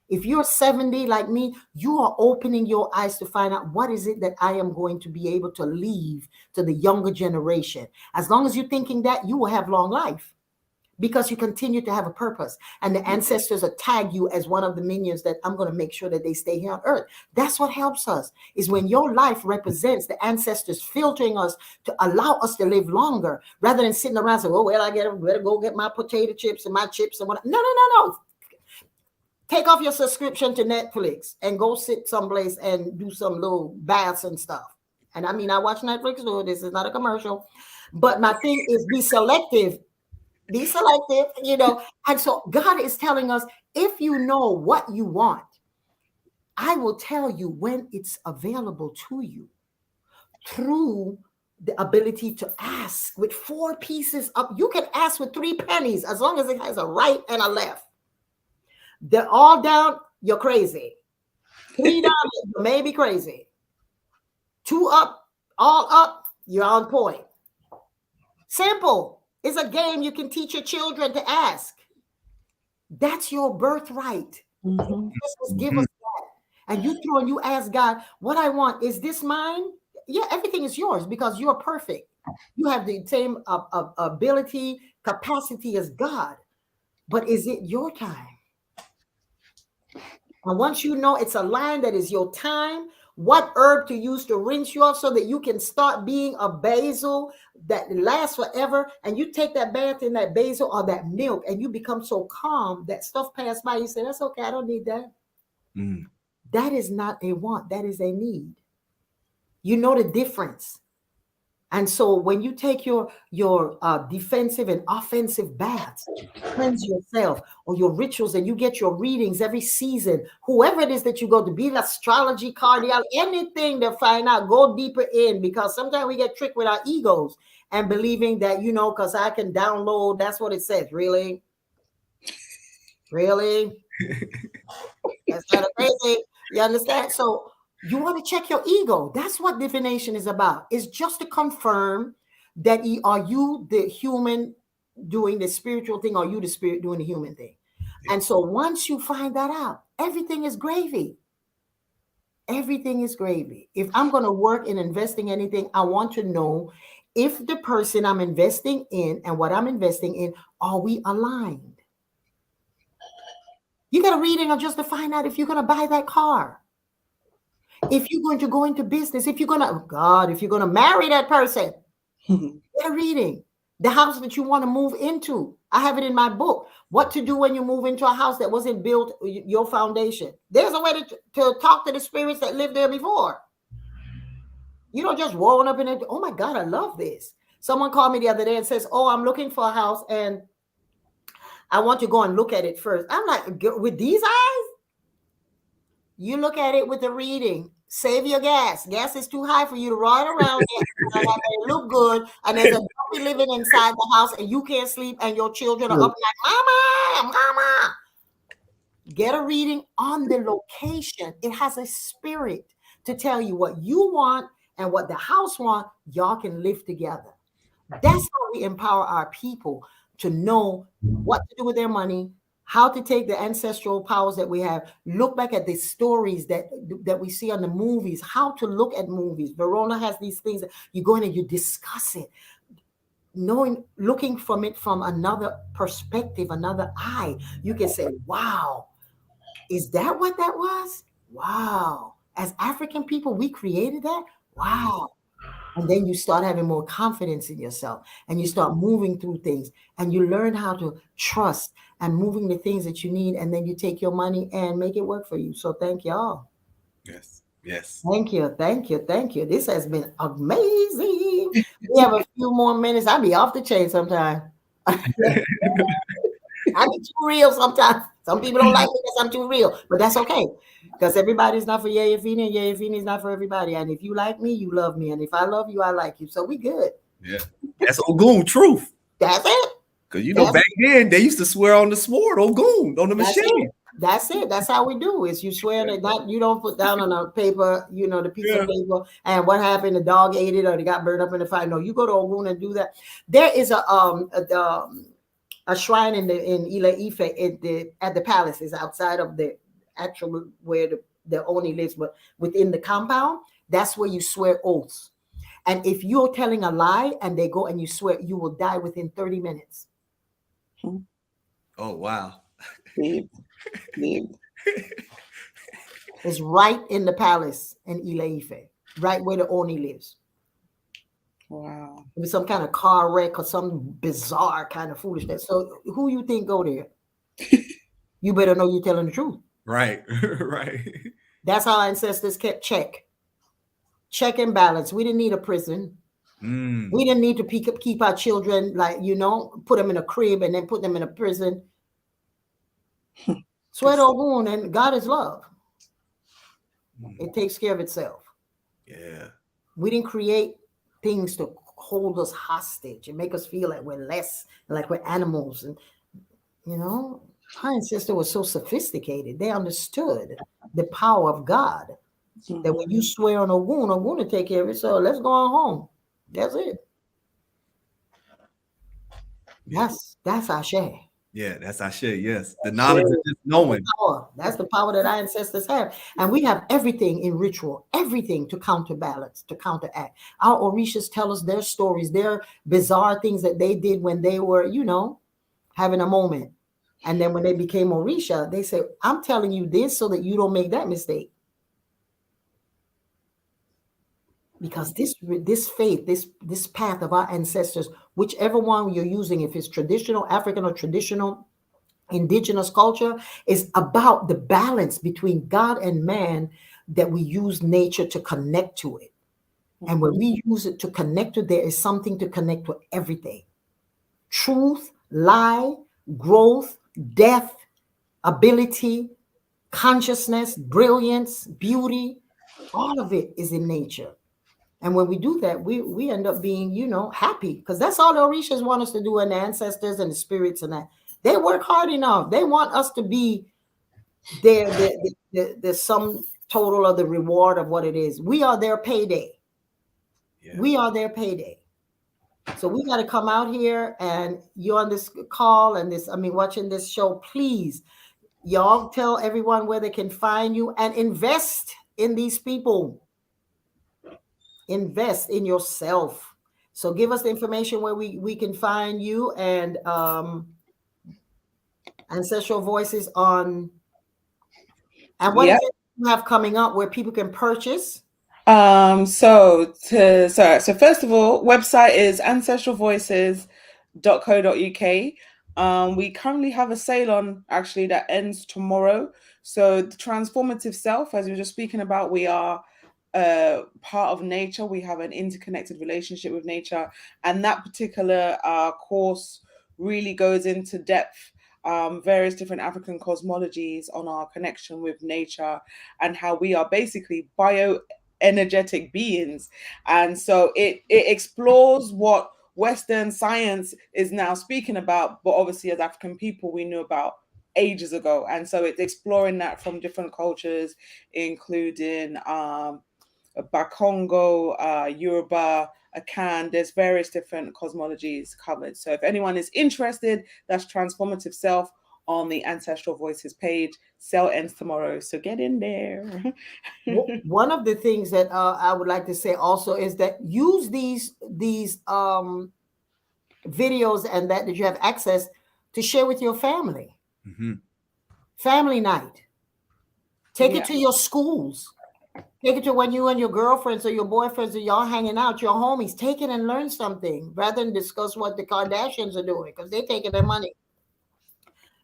Speaker 1: If you're 70 like me, you are opening your eyes to find out what is it that I am going to be able to leave to the younger generation. As long as you're thinking that, you will have long life, because you continue to have a purpose, and the ancestors will tag you as one of the minions that I'm going to make sure that they stay here on earth. That's what helps us, is when your life represents the ancestors filtering us to allow us to live longer, rather than sitting around saying, oh, well, I better go get my potato chips and my chips and what. No. Take off your subscription to Netflix and go sit someplace and do some little baths and stuff. And I mean, I watch Netflix too. This is not a commercial. But my thing is, be selective. Be selective, And so God is telling us, if you know what you want, I will tell you when it's available to you through the ability to ask with 4 pieces up. You can ask with 3 pennies as long as it has a right and a left. They're all down, you're crazy. 3 down, you may be crazy. 2 up, all up, you're on point. Simple. It's a game you can teach your children to ask. That's your birthright. Give us that. And you ask God, what I want, is this mine? Yeah, everything is yours because you are perfect. You have the same ability, capacity as God. But is it your time? And once you know it's a line that is your time, what herb to use to rinse you off so that you can start being a basil that lasts forever, and you take that bath in that basil or that milk and you become so calm that stuff passed by, you say, that's okay, I don't need that. That is not a want, that is a need. You know the difference. And so when you take your defensive and offensive baths, cleanse yourself, or your rituals, and you get your readings every season, whoever it is that you go to, be it astrology, cardiology, anything to find out, go deeper in, because sometimes we get tricked with our egos and believing that, because I can download, that's what it says. Really? That's kind of crazy. You understand? So you want to check your ego. That's what divination is about. It's just to confirm that are you the human doing the spiritual thing, or you the spirit doing the human thing? And so once you find that out, everything is gravy. Everything is gravy. If I'm going to work in investing anything, I want to know if the person I'm investing in and what I'm investing in, are we aligned? You got a reading just to find out if you're going to buy that car. If you're going to go into business, if you're going to marry that person, get a reading. The house that you want to move into. I have it in my book. What to do when you move into a house that wasn't built, your foundation. There's a way to talk to the spirits that lived there before. You don't just roll up in it. Oh my God, I love this. Someone called me the other day and says, "Oh, I'm looking for a house and I want to go and look at it first." I'm like, with these eyes? You look at it with the reading. Save your gas. Gas is too high for you to ride around it. It look good, and there's a puppy living inside the house, and you can't sleep, and your children are up like, "Mama, mama." Get a reading on the location. It has a spirit to tell you what you want and what the house want. Y'all can live together. That's how we empower our people to know what to do with their money, how to take the ancestral powers that we have. Look back at the stories that we see on the movies, how to look at movies. Verona has these things that you go in and you discuss it, looking from it from another perspective, another eye. You can say, wow, is that what that was? Wow. As African people, we created that? Wow. And then you start having more confidence in yourself and you start moving through things and you learn how to trust and moving the things that you need. And then you take your money and make it work for you. So thank y'all.
Speaker 3: Yes. Yes.
Speaker 1: Thank you. Thank you. Thank you. This has been amazing. We have a few more minutes. I'll be off the chain sometime. I get too real sometimes. Some people don't like me because I'm too real, but that's okay. Because everybody's not for Yeyefini, and Yeyefini is not for everybody. And if you like me, you love me. And if I love you, I like you. So we good.
Speaker 3: Yeah. That's Ogun truth.
Speaker 1: That's it.
Speaker 3: Because you know, back then they used to swear on the sword, Ogun, on the machine.
Speaker 1: That's it. That's how we do. Is you swear that not, you don't put down on a paper, the piece of paper, and what happened? The dog ate it, or they got burned up in the fire. No, you go to Ogun and do that. There is a shrine in Yeyefini at the palace, is outside of the actual where the Oni lives, but within the compound. That's where you swear oaths. And if you're telling a lie and they go and you swear, you will die within 30 minutes.
Speaker 3: Oh wow.
Speaker 1: It's right in the palace in Yeyefini, right where the Oni lives.
Speaker 2: Wow.
Speaker 1: It was some kind of car wreck or some bizarre kind of foolishness. So who you think go there? You better know you're telling the truth.
Speaker 3: Right. Right.
Speaker 1: That's how our ancestors kept check and balance. We didn't need a prison. We didn't need to keep our children, put them in a crib and then put them in a prison. Sweat Ogun, and God is love. It takes care of itself.
Speaker 3: Yeah.
Speaker 1: We didn't create things to hold us hostage and make us feel like we're less, like we're animals. And our ancestors were so sophisticated. They understood the power of God. That when you swear on Ogun will take care of it. So let's go on home. That's it. That's our share.
Speaker 3: Yeah, that's our share. Yes. The knowledge of just knowing.
Speaker 1: That's the power that our ancestors have. And we have everything in ritual, everything to counterbalance, to counteract. Our Orishas tell us their stories, their bizarre things that they did when they were, having a moment. And then when they became Orisha, they say, I'm telling you this so that you don't make that mistake. Because this faith, this path of our ancestors, whichever one you're using, if it's traditional African or traditional indigenous culture, is about the balance between God and man, that we use nature to connect to it. And when we use it to connect to, there is something to connect with everything. Truth, lie, growth, death, ability, consciousness, brilliance, beauty, all of it is in nature. And when we do that, we end up being, happy, because that's all the Orishas want us to do, and the ancestors and the spirits and that. They work hard enough. They want us to be the sum total of the reward of what it is. We are their payday. Yeah. We are their payday. So we got to come out here, and you're on this call and watching this show. Please, y'all tell everyone where they can find you and invest in these people. Invest in yourself. So give us the information where we can find you, and Ancestral Voices on. And what is it you have coming up where people can purchase?
Speaker 2: So first of all, website is ancestralvoices.co.uk. We currently have a sale on, actually, that ends tomorrow. So the transformative self, as we were just speaking about, we are part of nature. We have an interconnected relationship with nature, and that particular course really goes into depth, various different African cosmologies on our connection with nature and how we are basically bioenergetic beings. And so it explores what Western science is now speaking about, but obviously as African people we knew about ages ago. And so it's exploring that from different cultures, including Bakongo, Yoruba, Akan. There's various different cosmologies covered. So if anyone is interested, that's Transformative Self on the Ancestral Voices page. Sale ends tomorrow, so get in there.
Speaker 1: One of the things that I would like to say also is that use these videos and that you have access to share with your family.
Speaker 3: Mm-hmm.
Speaker 1: Family night. Take
Speaker 2: Yeah.
Speaker 1: it to your schools. Take it to when you and your girlfriends or your boyfriends or y'all hanging out, your homies. Take it and learn something rather than discuss what the Kardashians are doing, because they're taking their money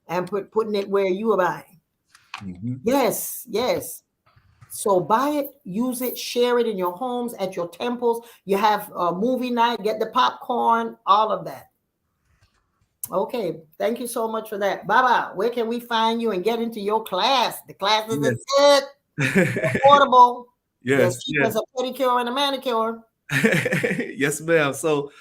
Speaker 1: and putting it where you are buying.
Speaker 3: Mm-hmm.
Speaker 1: Yes, yes. So buy it, use it, share it in your homes, at your temples. You have a movie night, get the popcorn, all of that. Okay, thank you so much for that. Baba, where can we find you and get into your class? The classes
Speaker 3: Yes.
Speaker 1: are good, affordable. They're
Speaker 3: Yes,
Speaker 1: cheap
Speaker 3: yes.
Speaker 1: as a pedicure and a manicure.
Speaker 3: Yes, ma'am. So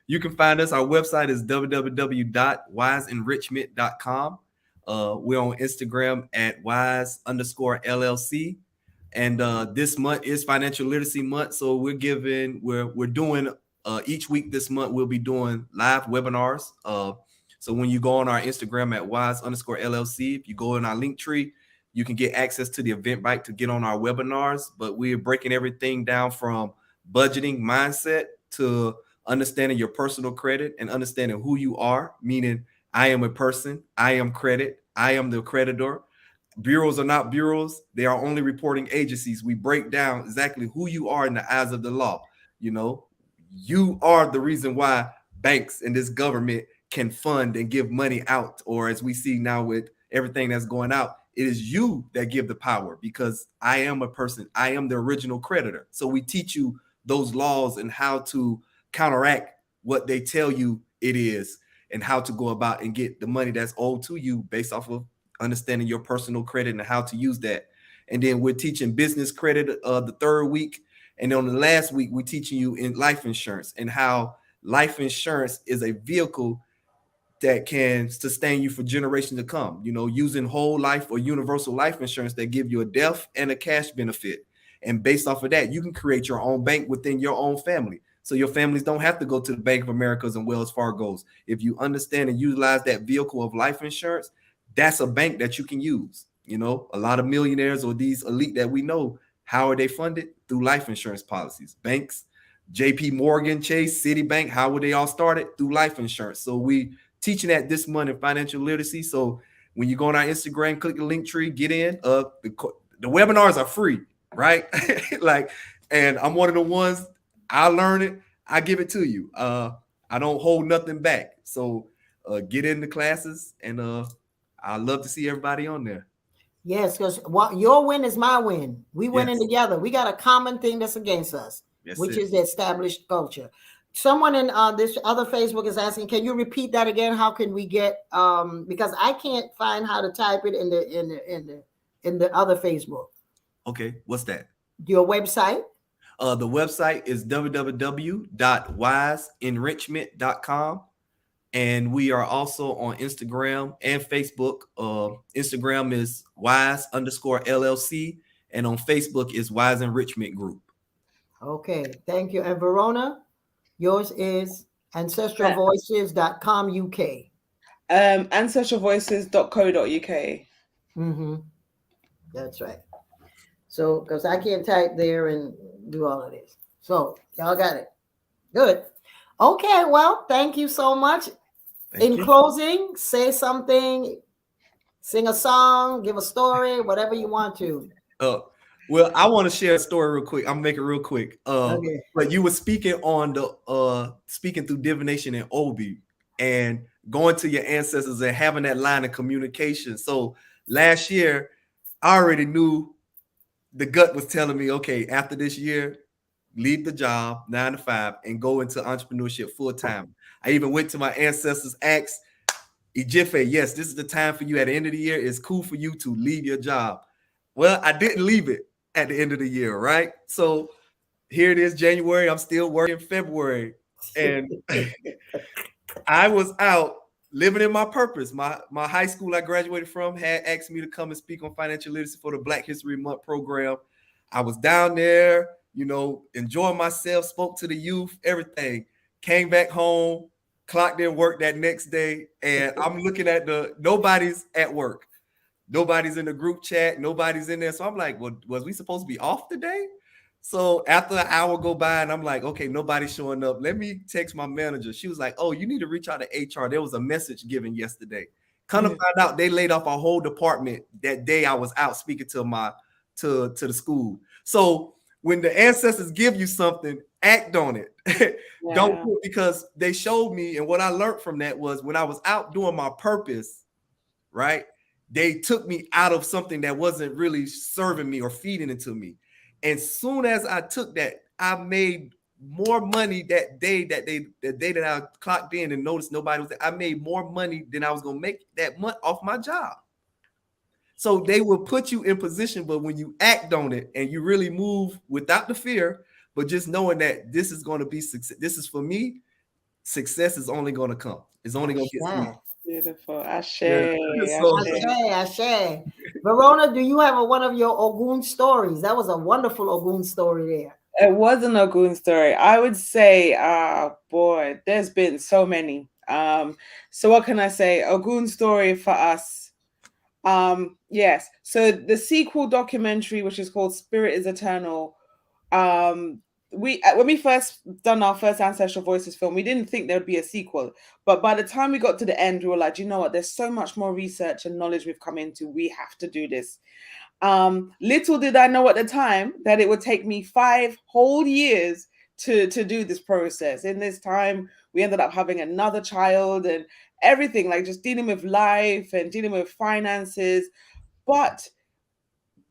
Speaker 3: you can find us. Our website is www.wiseenrichment.com. We're on Instagram at wise_LLC. And this month is financial literacy month. So we're doing each week this month, we'll be doing live webinars. So when you go on our Instagram at wise_LLC, if you go in our link tree, you can get access to the Eventbrite to get on our webinars. But we're breaking everything down from budgeting mindset to understanding your personal credit and understanding who you are, meaning I am a person, I am credit, I am the creditor. Bureaus are not bureaus. They are only reporting agencies. We break down exactly who you are in the eyes of the law. You know, you are the reason why banks and this government can fund and give money out, or as we see now with everything that's going out, it is you that give the power, because I am a person. I am the original creditor. So we teach you those laws and how to counteract what they tell you it is, and how to go about and get the money that's owed to you based off of understanding your personal credit and how to use that. And then we're teaching business credit the third week. And on the last week, we're teaching you in life insurance and how life insurance is a vehicle that can sustain you for generations to come, you know, using whole life or universal life insurance that give you a death and a cash benefit. And based off of that, you can create your own bank within your own family. So your families don't have to go to the Bank of Americas and Wells Fargo's. If you understand and utilize that vehicle of life insurance, that's a bank that you can use. You know, a lot of millionaires or these elite that we know, how are they funded? Through life insurance policies. Banks, JP Morgan, Chase, Citibank, how were they all started? Through life insurance. So we teaching that this month in financial literacy. So when you go on our Instagram, click the link tree, get in. The webinars are free, right? Like, and I'm one of the ones, I learn it, I give it to you. I don't hold nothing back. So get in the classes, and I love to see everybody on there.
Speaker 1: Yes, because your win is my win. We winning together. We got a common thing that's against us, which is the established culture. Someone in this other Facebook is asking, can you repeat that again? How can we get because I can't find how to type it in the other Facebook.
Speaker 3: Okay, what's that?
Speaker 1: Your website?
Speaker 3: The website is www.wiseenrichment.com. And we are also on Instagram and Facebook. Instagram is wise_LLC, and on Facebook is Wise Enrichment Group.
Speaker 1: Okay, thank you. And Verona, yours is ancestralvoices.com UK.
Speaker 2: Ancestralvoices.co.uk.
Speaker 1: Mm-hmm. That's right. So, because I can't type there and do all of this. So, y'all got it. Good. Okay, well, thank you so much. In closing, say something, sing a song, give a story, whatever you want to.
Speaker 3: Well, I want to share a story real quick. I'm gonna make it real quick.
Speaker 1: Okay.
Speaker 3: But you were speaking on the speaking through divination and Obi, and going to your ancestors and having that line of communication. So last year, I already knew the gut was telling me, okay, after this year, leave the job 9 to 5 and go into entrepreneurship full time. I even went to my ancestors, asked Ejife, yes, this is the time for you at the end of the year. It's cool for you to leave your job. Well, I didn't leave it at the end of the year, right? So here it is, January. I'm still working February. And I was out living in my purpose. My high school I graduated from had asked me to come and speak on financial literacy for the Black History Month program. I was down there, enjoying myself, spoke to the youth, everything. Came back home, clocked in work that next day, and I'm looking at nobody's at work. Nobody's in the group chat. Nobody's in there. So I'm like, well, was we supposed to be off today? So after an hour go by and I'm like, okay, nobody's showing up. Let me text my manager. She was like, oh, you need to reach out to HR. There was a message given yesterday. Kind of find out they laid off our whole department that day I was out speaking to the school. So when the ancestors give you something, act on it. Don't do it, because they showed me, and what I learned from that was when I was out doing my purpose, right? They took me out of something that wasn't really serving me or feeding into me. And soon as I took that, I made more money that day that I clocked in and noticed nobody was there. I made more money than I was going to make that month off my job. So they will put you in position, but when you act on it and you really move without the fear, but just knowing that this is going to be success. This is for me. Success is only going to come. It's only going to get sweet.
Speaker 2: Beautiful. Ashe.
Speaker 3: Yeah. So,
Speaker 1: Ashe. Verona, do you have one of your Ogun stories? That was a wonderful Ogun story there.
Speaker 2: It was an Ogun story. I would say, boy, there's been so many. So what can I say? Ogun story for us. Yes. So the sequel documentary, which is called Spirit is Eternal, when we first done our first Ancestral Voices film, we didn't think there would be a sequel, but by the time we got to the end, we were like, you know what, there's so much more research and knowledge we've come into, we have to do this. Little did I know at the time that it would take me 5 whole years to do this process. In this time, we ended up having another child and everything, like just dealing with life and dealing with finances. But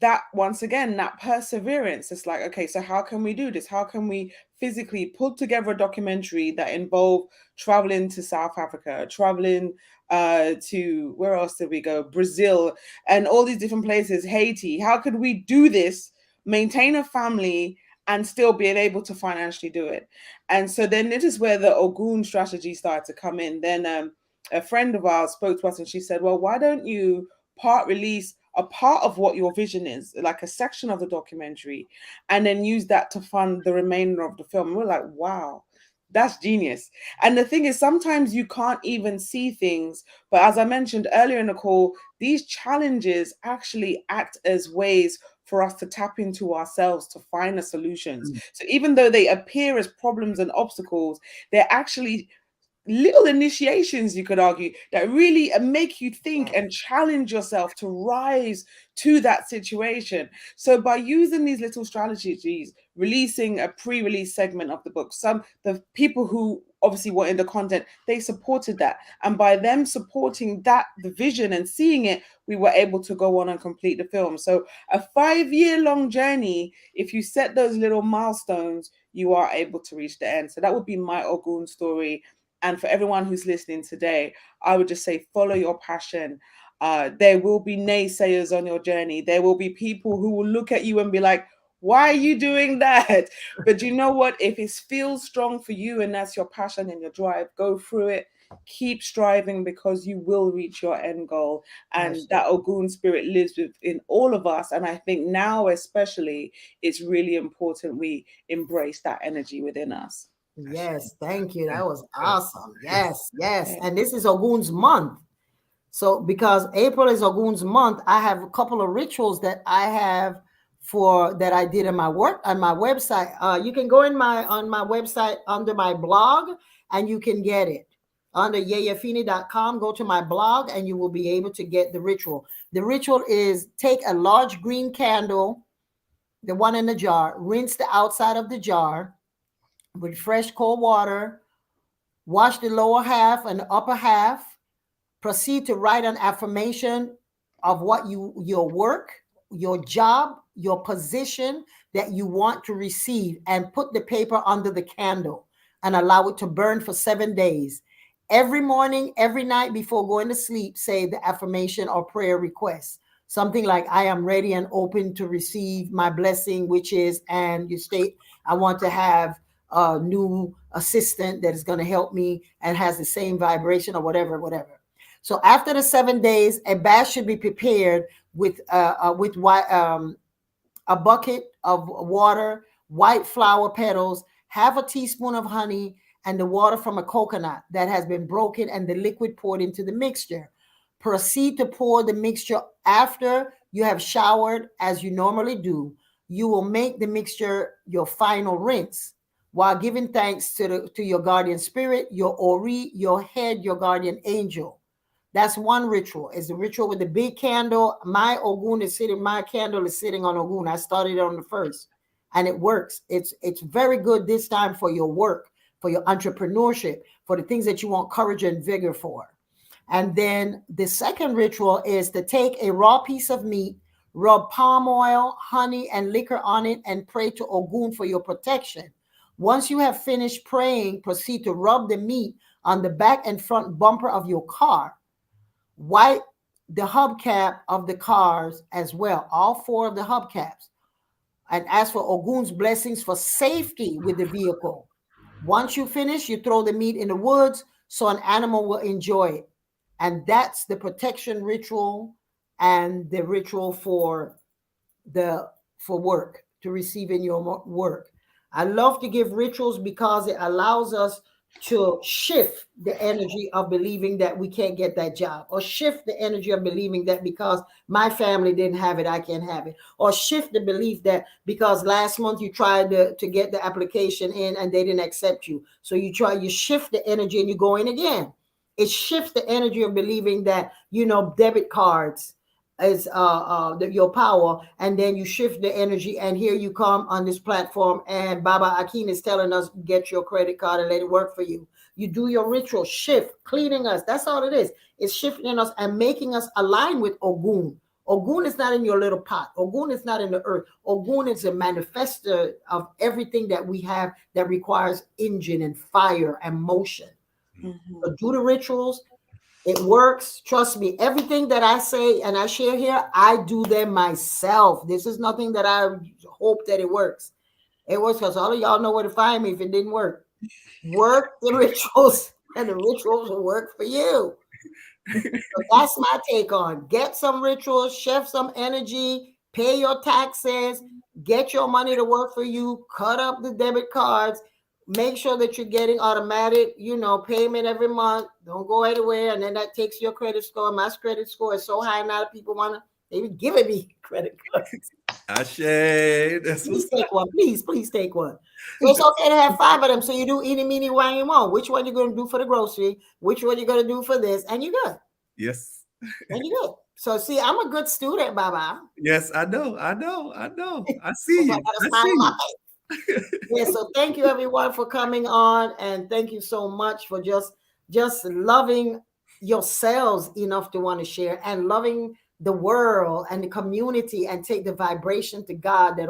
Speaker 2: that, once again, that perseverance, it's like, okay, so how can we do this? How can we physically put together a documentary that involved traveling to South Africa, traveling to, where else did we go? Brazil, and all these different places, Haiti. How could we do this, maintain a family, and still being able to financially do it? And so then it is where the Ogun strategy started to come in. Then a friend of ours spoke to us and she said, well, why don't you release a part of what your vision is, like a section of the documentary, and then use that to fund the remainder of the film? And we're like, wow, that's genius. And the thing is, sometimes you can't even see things, but as I mentioned earlier in the call, these challenges actually act as ways for us to tap into ourselves to find the solutions. So even though they appear as problems and obstacles, they're actually little initiations, you could argue, that really make you think and challenge yourself to rise to that situation. So by using these little strategies, releasing a pre-release segment of the book, the people who obviously were in the content, they supported that, and by them supporting that, the vision, and seeing it, we were able to go on and complete the film. So a 5-year-long journey, if you set those little milestones, you are able to reach the end. So that would be my Ogun story. And for everyone who's listening today, I would just say, follow your passion. There will be naysayers on your journey. There will be people who will look at you and be like, why are you doing that? But you know what? If it feels strong for you and that's your passion and your drive, go through it. Keep striving, because you will reach your end goal. And that Ogun spirit lives within all of us. And I think now especially, it's really important we embrace that energy within us.
Speaker 1: Yes, thank you. That was awesome. Yes. And this is Ogun's month. So because April is Ogun's month, I have a couple of rituals that I have that I did in my work on my website. You can go on my website under my blog, and you can get it under yeyefini.com. Go to my blog and you will be able to get the ritual. The ritual is take a large green candle, the one in the jar, rinse the outside of the jar with fresh cold water, wash the lower half and the upper half, proceed to write an affirmation of what your work, your job, your position that you want to receive and put the paper under the candle and allow it to burn for 7 days. Every morning, every night before going to sleep, say the affirmation or prayer request. Something like, I am ready and open to receive my blessing, which is, and you state, I want to have a new assistant that is going to help me and has the same vibration or whatever, whatever. So after the 7 days, a bath should be prepared with a bucket of water, white flower petals, half a teaspoon of honey, and the water from a coconut that has been broken and the liquid poured into the mixture. Proceed to pour the mixture after you have showered as you normally do. You will make the mixture your final rinse while giving thanks to your guardian spirit, your Ori, your head, your guardian angel. That's one ritual. It's the ritual with the big candle. My candle is sitting on Ogun. I started on the first, and it works. It's very good this time for your work, for your entrepreneurship, for the things that you want courage and vigor for. And then the second ritual is to take a raw piece of meat, rub palm oil, honey, and liquor on it, and pray to Ogun for your protection. Once you have finished praying, proceed to rub the meat on the back and front bumper of your car. Wipe the hubcap of the cars as well, all 4 of the hubcaps, and ask for Ogun's blessings for safety with the vehicle. Once you finish, you throw the meat in the woods so an animal will enjoy it. And that's the protection ritual and the ritual for work, to receive in your work. I love to give rituals because it allows us to shift the energy of believing that we can't get that job, or shift the energy of believing that because my family didn't have it, I can't have it, or shift the belief that because last month you tried to get the application in and they didn't accept you. So you shift the energy and you go in again. It shifts the energy of believing that, debit cards is your power, and then you shift the energy, and here you come on this platform, and Baba Akin is telling us, get your credit card and let it work for you. You do your ritual shift, cleaning us. That's all it is. It's shifting us and making us align with Ogun. Ogun is not in your little pot. Ogun is not in the earth. Ogun is a manifester of everything that we have that requires engine and fire and motion.
Speaker 2: Mm-hmm.
Speaker 1: So do the rituals. It works. Trust me. Everything that I say and I share here, I do them myself. This is nothing that I hope that it works. It works because all of y'all know where to find me if it didn't work. Work the rituals, and the rituals will work for you. So that's my take on. Get some rituals, shift some energy, pay your taxes, get your money to work for you, cut up the debit cards, make sure that you're getting automatic, payment every month. Don't go anywhere. And then that takes your credit score. My credit score is so high now that people want to, they even giving me credit cards.
Speaker 3: Ashe, that's
Speaker 1: Please take one. Please take one. So it's okay to have 5 of them. So you do eeny, meeny, miny, moe. Which one you're going to do for the grocery? Which one you're going to do for this? And you're good.
Speaker 3: Yes.
Speaker 1: And you're good. So see, I'm a good student, Baba.
Speaker 3: Yes, I know. I see you. I see you.
Speaker 1: Yeah, so thank you everyone for coming on, and thank you so much for just loving yourselves enough to want to share, and loving the world and the community, and take the vibration to God, that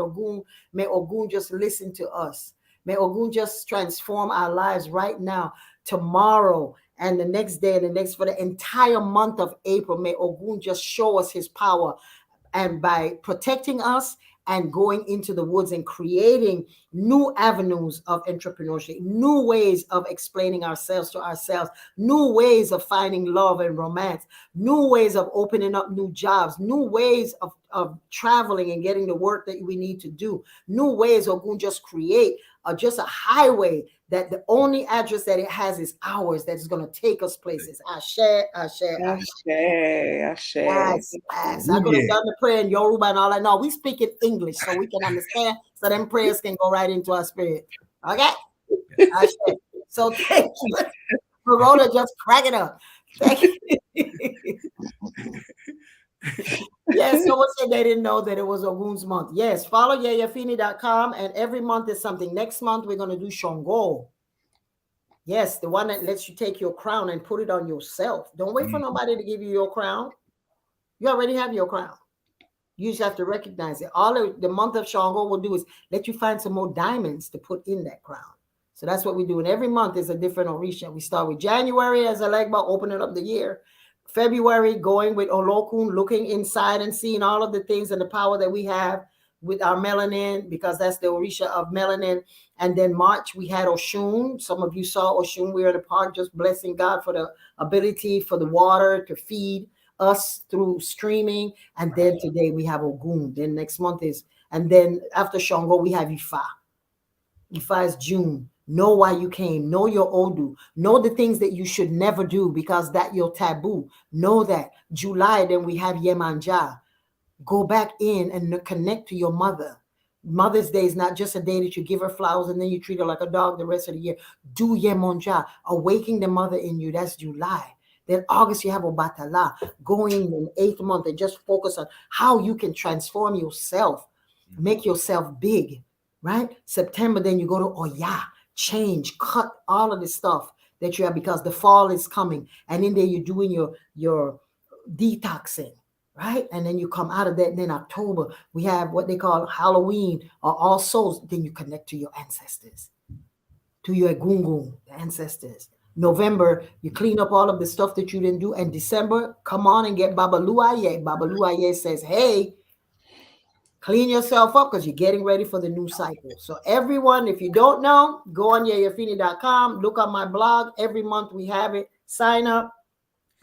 Speaker 1: may Ogun just listen to us. May Ogun just transform our lives right now, tomorrow, and the next day, and the next, for the entire month of April. May Ogun just show us his power, and by protecting us and going into the woods and creating new avenues of entrepreneurship, new ways of explaining ourselves to ourselves, new ways of finding love and romance, new ways of opening up new jobs, new ways of traveling and getting the work that we need to do, new ways of going just create just a highway that the only address that it has is ours, that is going to take us places. Ashe, ashe, ashe.
Speaker 2: Ashe.
Speaker 1: Yes. I could have done the prayer in Yoruba and all that. No, we speak in English so we can understand, so them prayers can go right into our spirit. Okay? Ashe. So thank you. Corona just crack it up. Thank you. Yes, someone said they didn't know that it was Ogun's month. Yes, follow yeyefini.com, and every month is something. Next month, we're going to do Shongo. Yes, the one that lets you take your crown and put it on yourself. Don't wait for nobody to give you your crown. You already have your crown. You just have to recognize it. All of the month of Shango will do is let you find some more diamonds to put in that crown. So that's what we do. And every month is a different Orisha. We start with January as a legba, opening up the year. February, going with Olokun, looking inside and seeing all of the things and the power that we have with our melanin, because that's the Orisha of melanin. And then March, we had Oshun. Some of you saw Oshun. We were in the park just blessing God for the ability for the water to feed us through streaming. And then today we have Ogun. Then next month is, and then after Shango, we have Ifa. Ifa is June. Know why you came. Know your Odu. Know the things that you should never do because that your taboo. Know that. July, then we have Yemanja. Go back in and connect to your mother. Mother's Day is not just a day that you give her flowers and then you treat her like a dog the rest of the year. Do Yemonja. Awaken the mother in you. That's July. Then August, you have Obatala. Going in 8th month and just focus on how you can transform yourself. Make yourself big. Right? September, then you go to Oya. Change. Cut all of the stuff that you have because the fall is coming. And in there, you're doing your detoxing. Right? And then you come out of that. And then October, we have what they call Halloween or All Souls. Then you connect to your ancestors, to your Egungun, the ancestors. November, you clean up all of the stuff that you didn't do. And December, come on and get Baba Luaye. Baba Luaye says, hey, clean yourself up because you're getting ready for the new cycle. So everyone, if you don't know, go on yeyefini.com, look on my blog. Every month we have it. Sign up.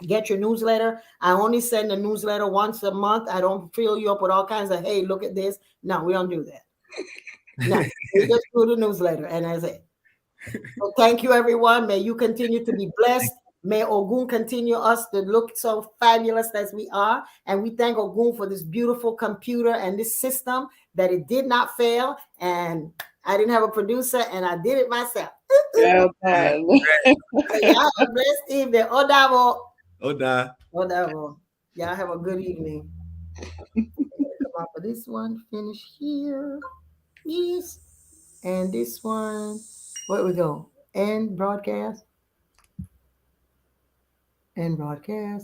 Speaker 1: Get your newsletter. I only send a newsletter once a month. I don't fill you up with all kinds of, hey, look at this. No, we don't do that. No, we just do the newsletter, and that's it. So thank you, everyone. May you continue to be blessed. May Ogun continue us to look so fabulous as we are. And we thank Ogun for this beautiful computer and this system that it did not fail. And I didn't have a producer, and I did it myself.
Speaker 2: Well done.
Speaker 1: Y'all have a blessed evening. Odavo.
Speaker 3: Oda.
Speaker 1: Whatever. Y'all have a good evening. Come on for this one. Finish here. Yes. And this one. Where we go? End broadcast. End broadcast.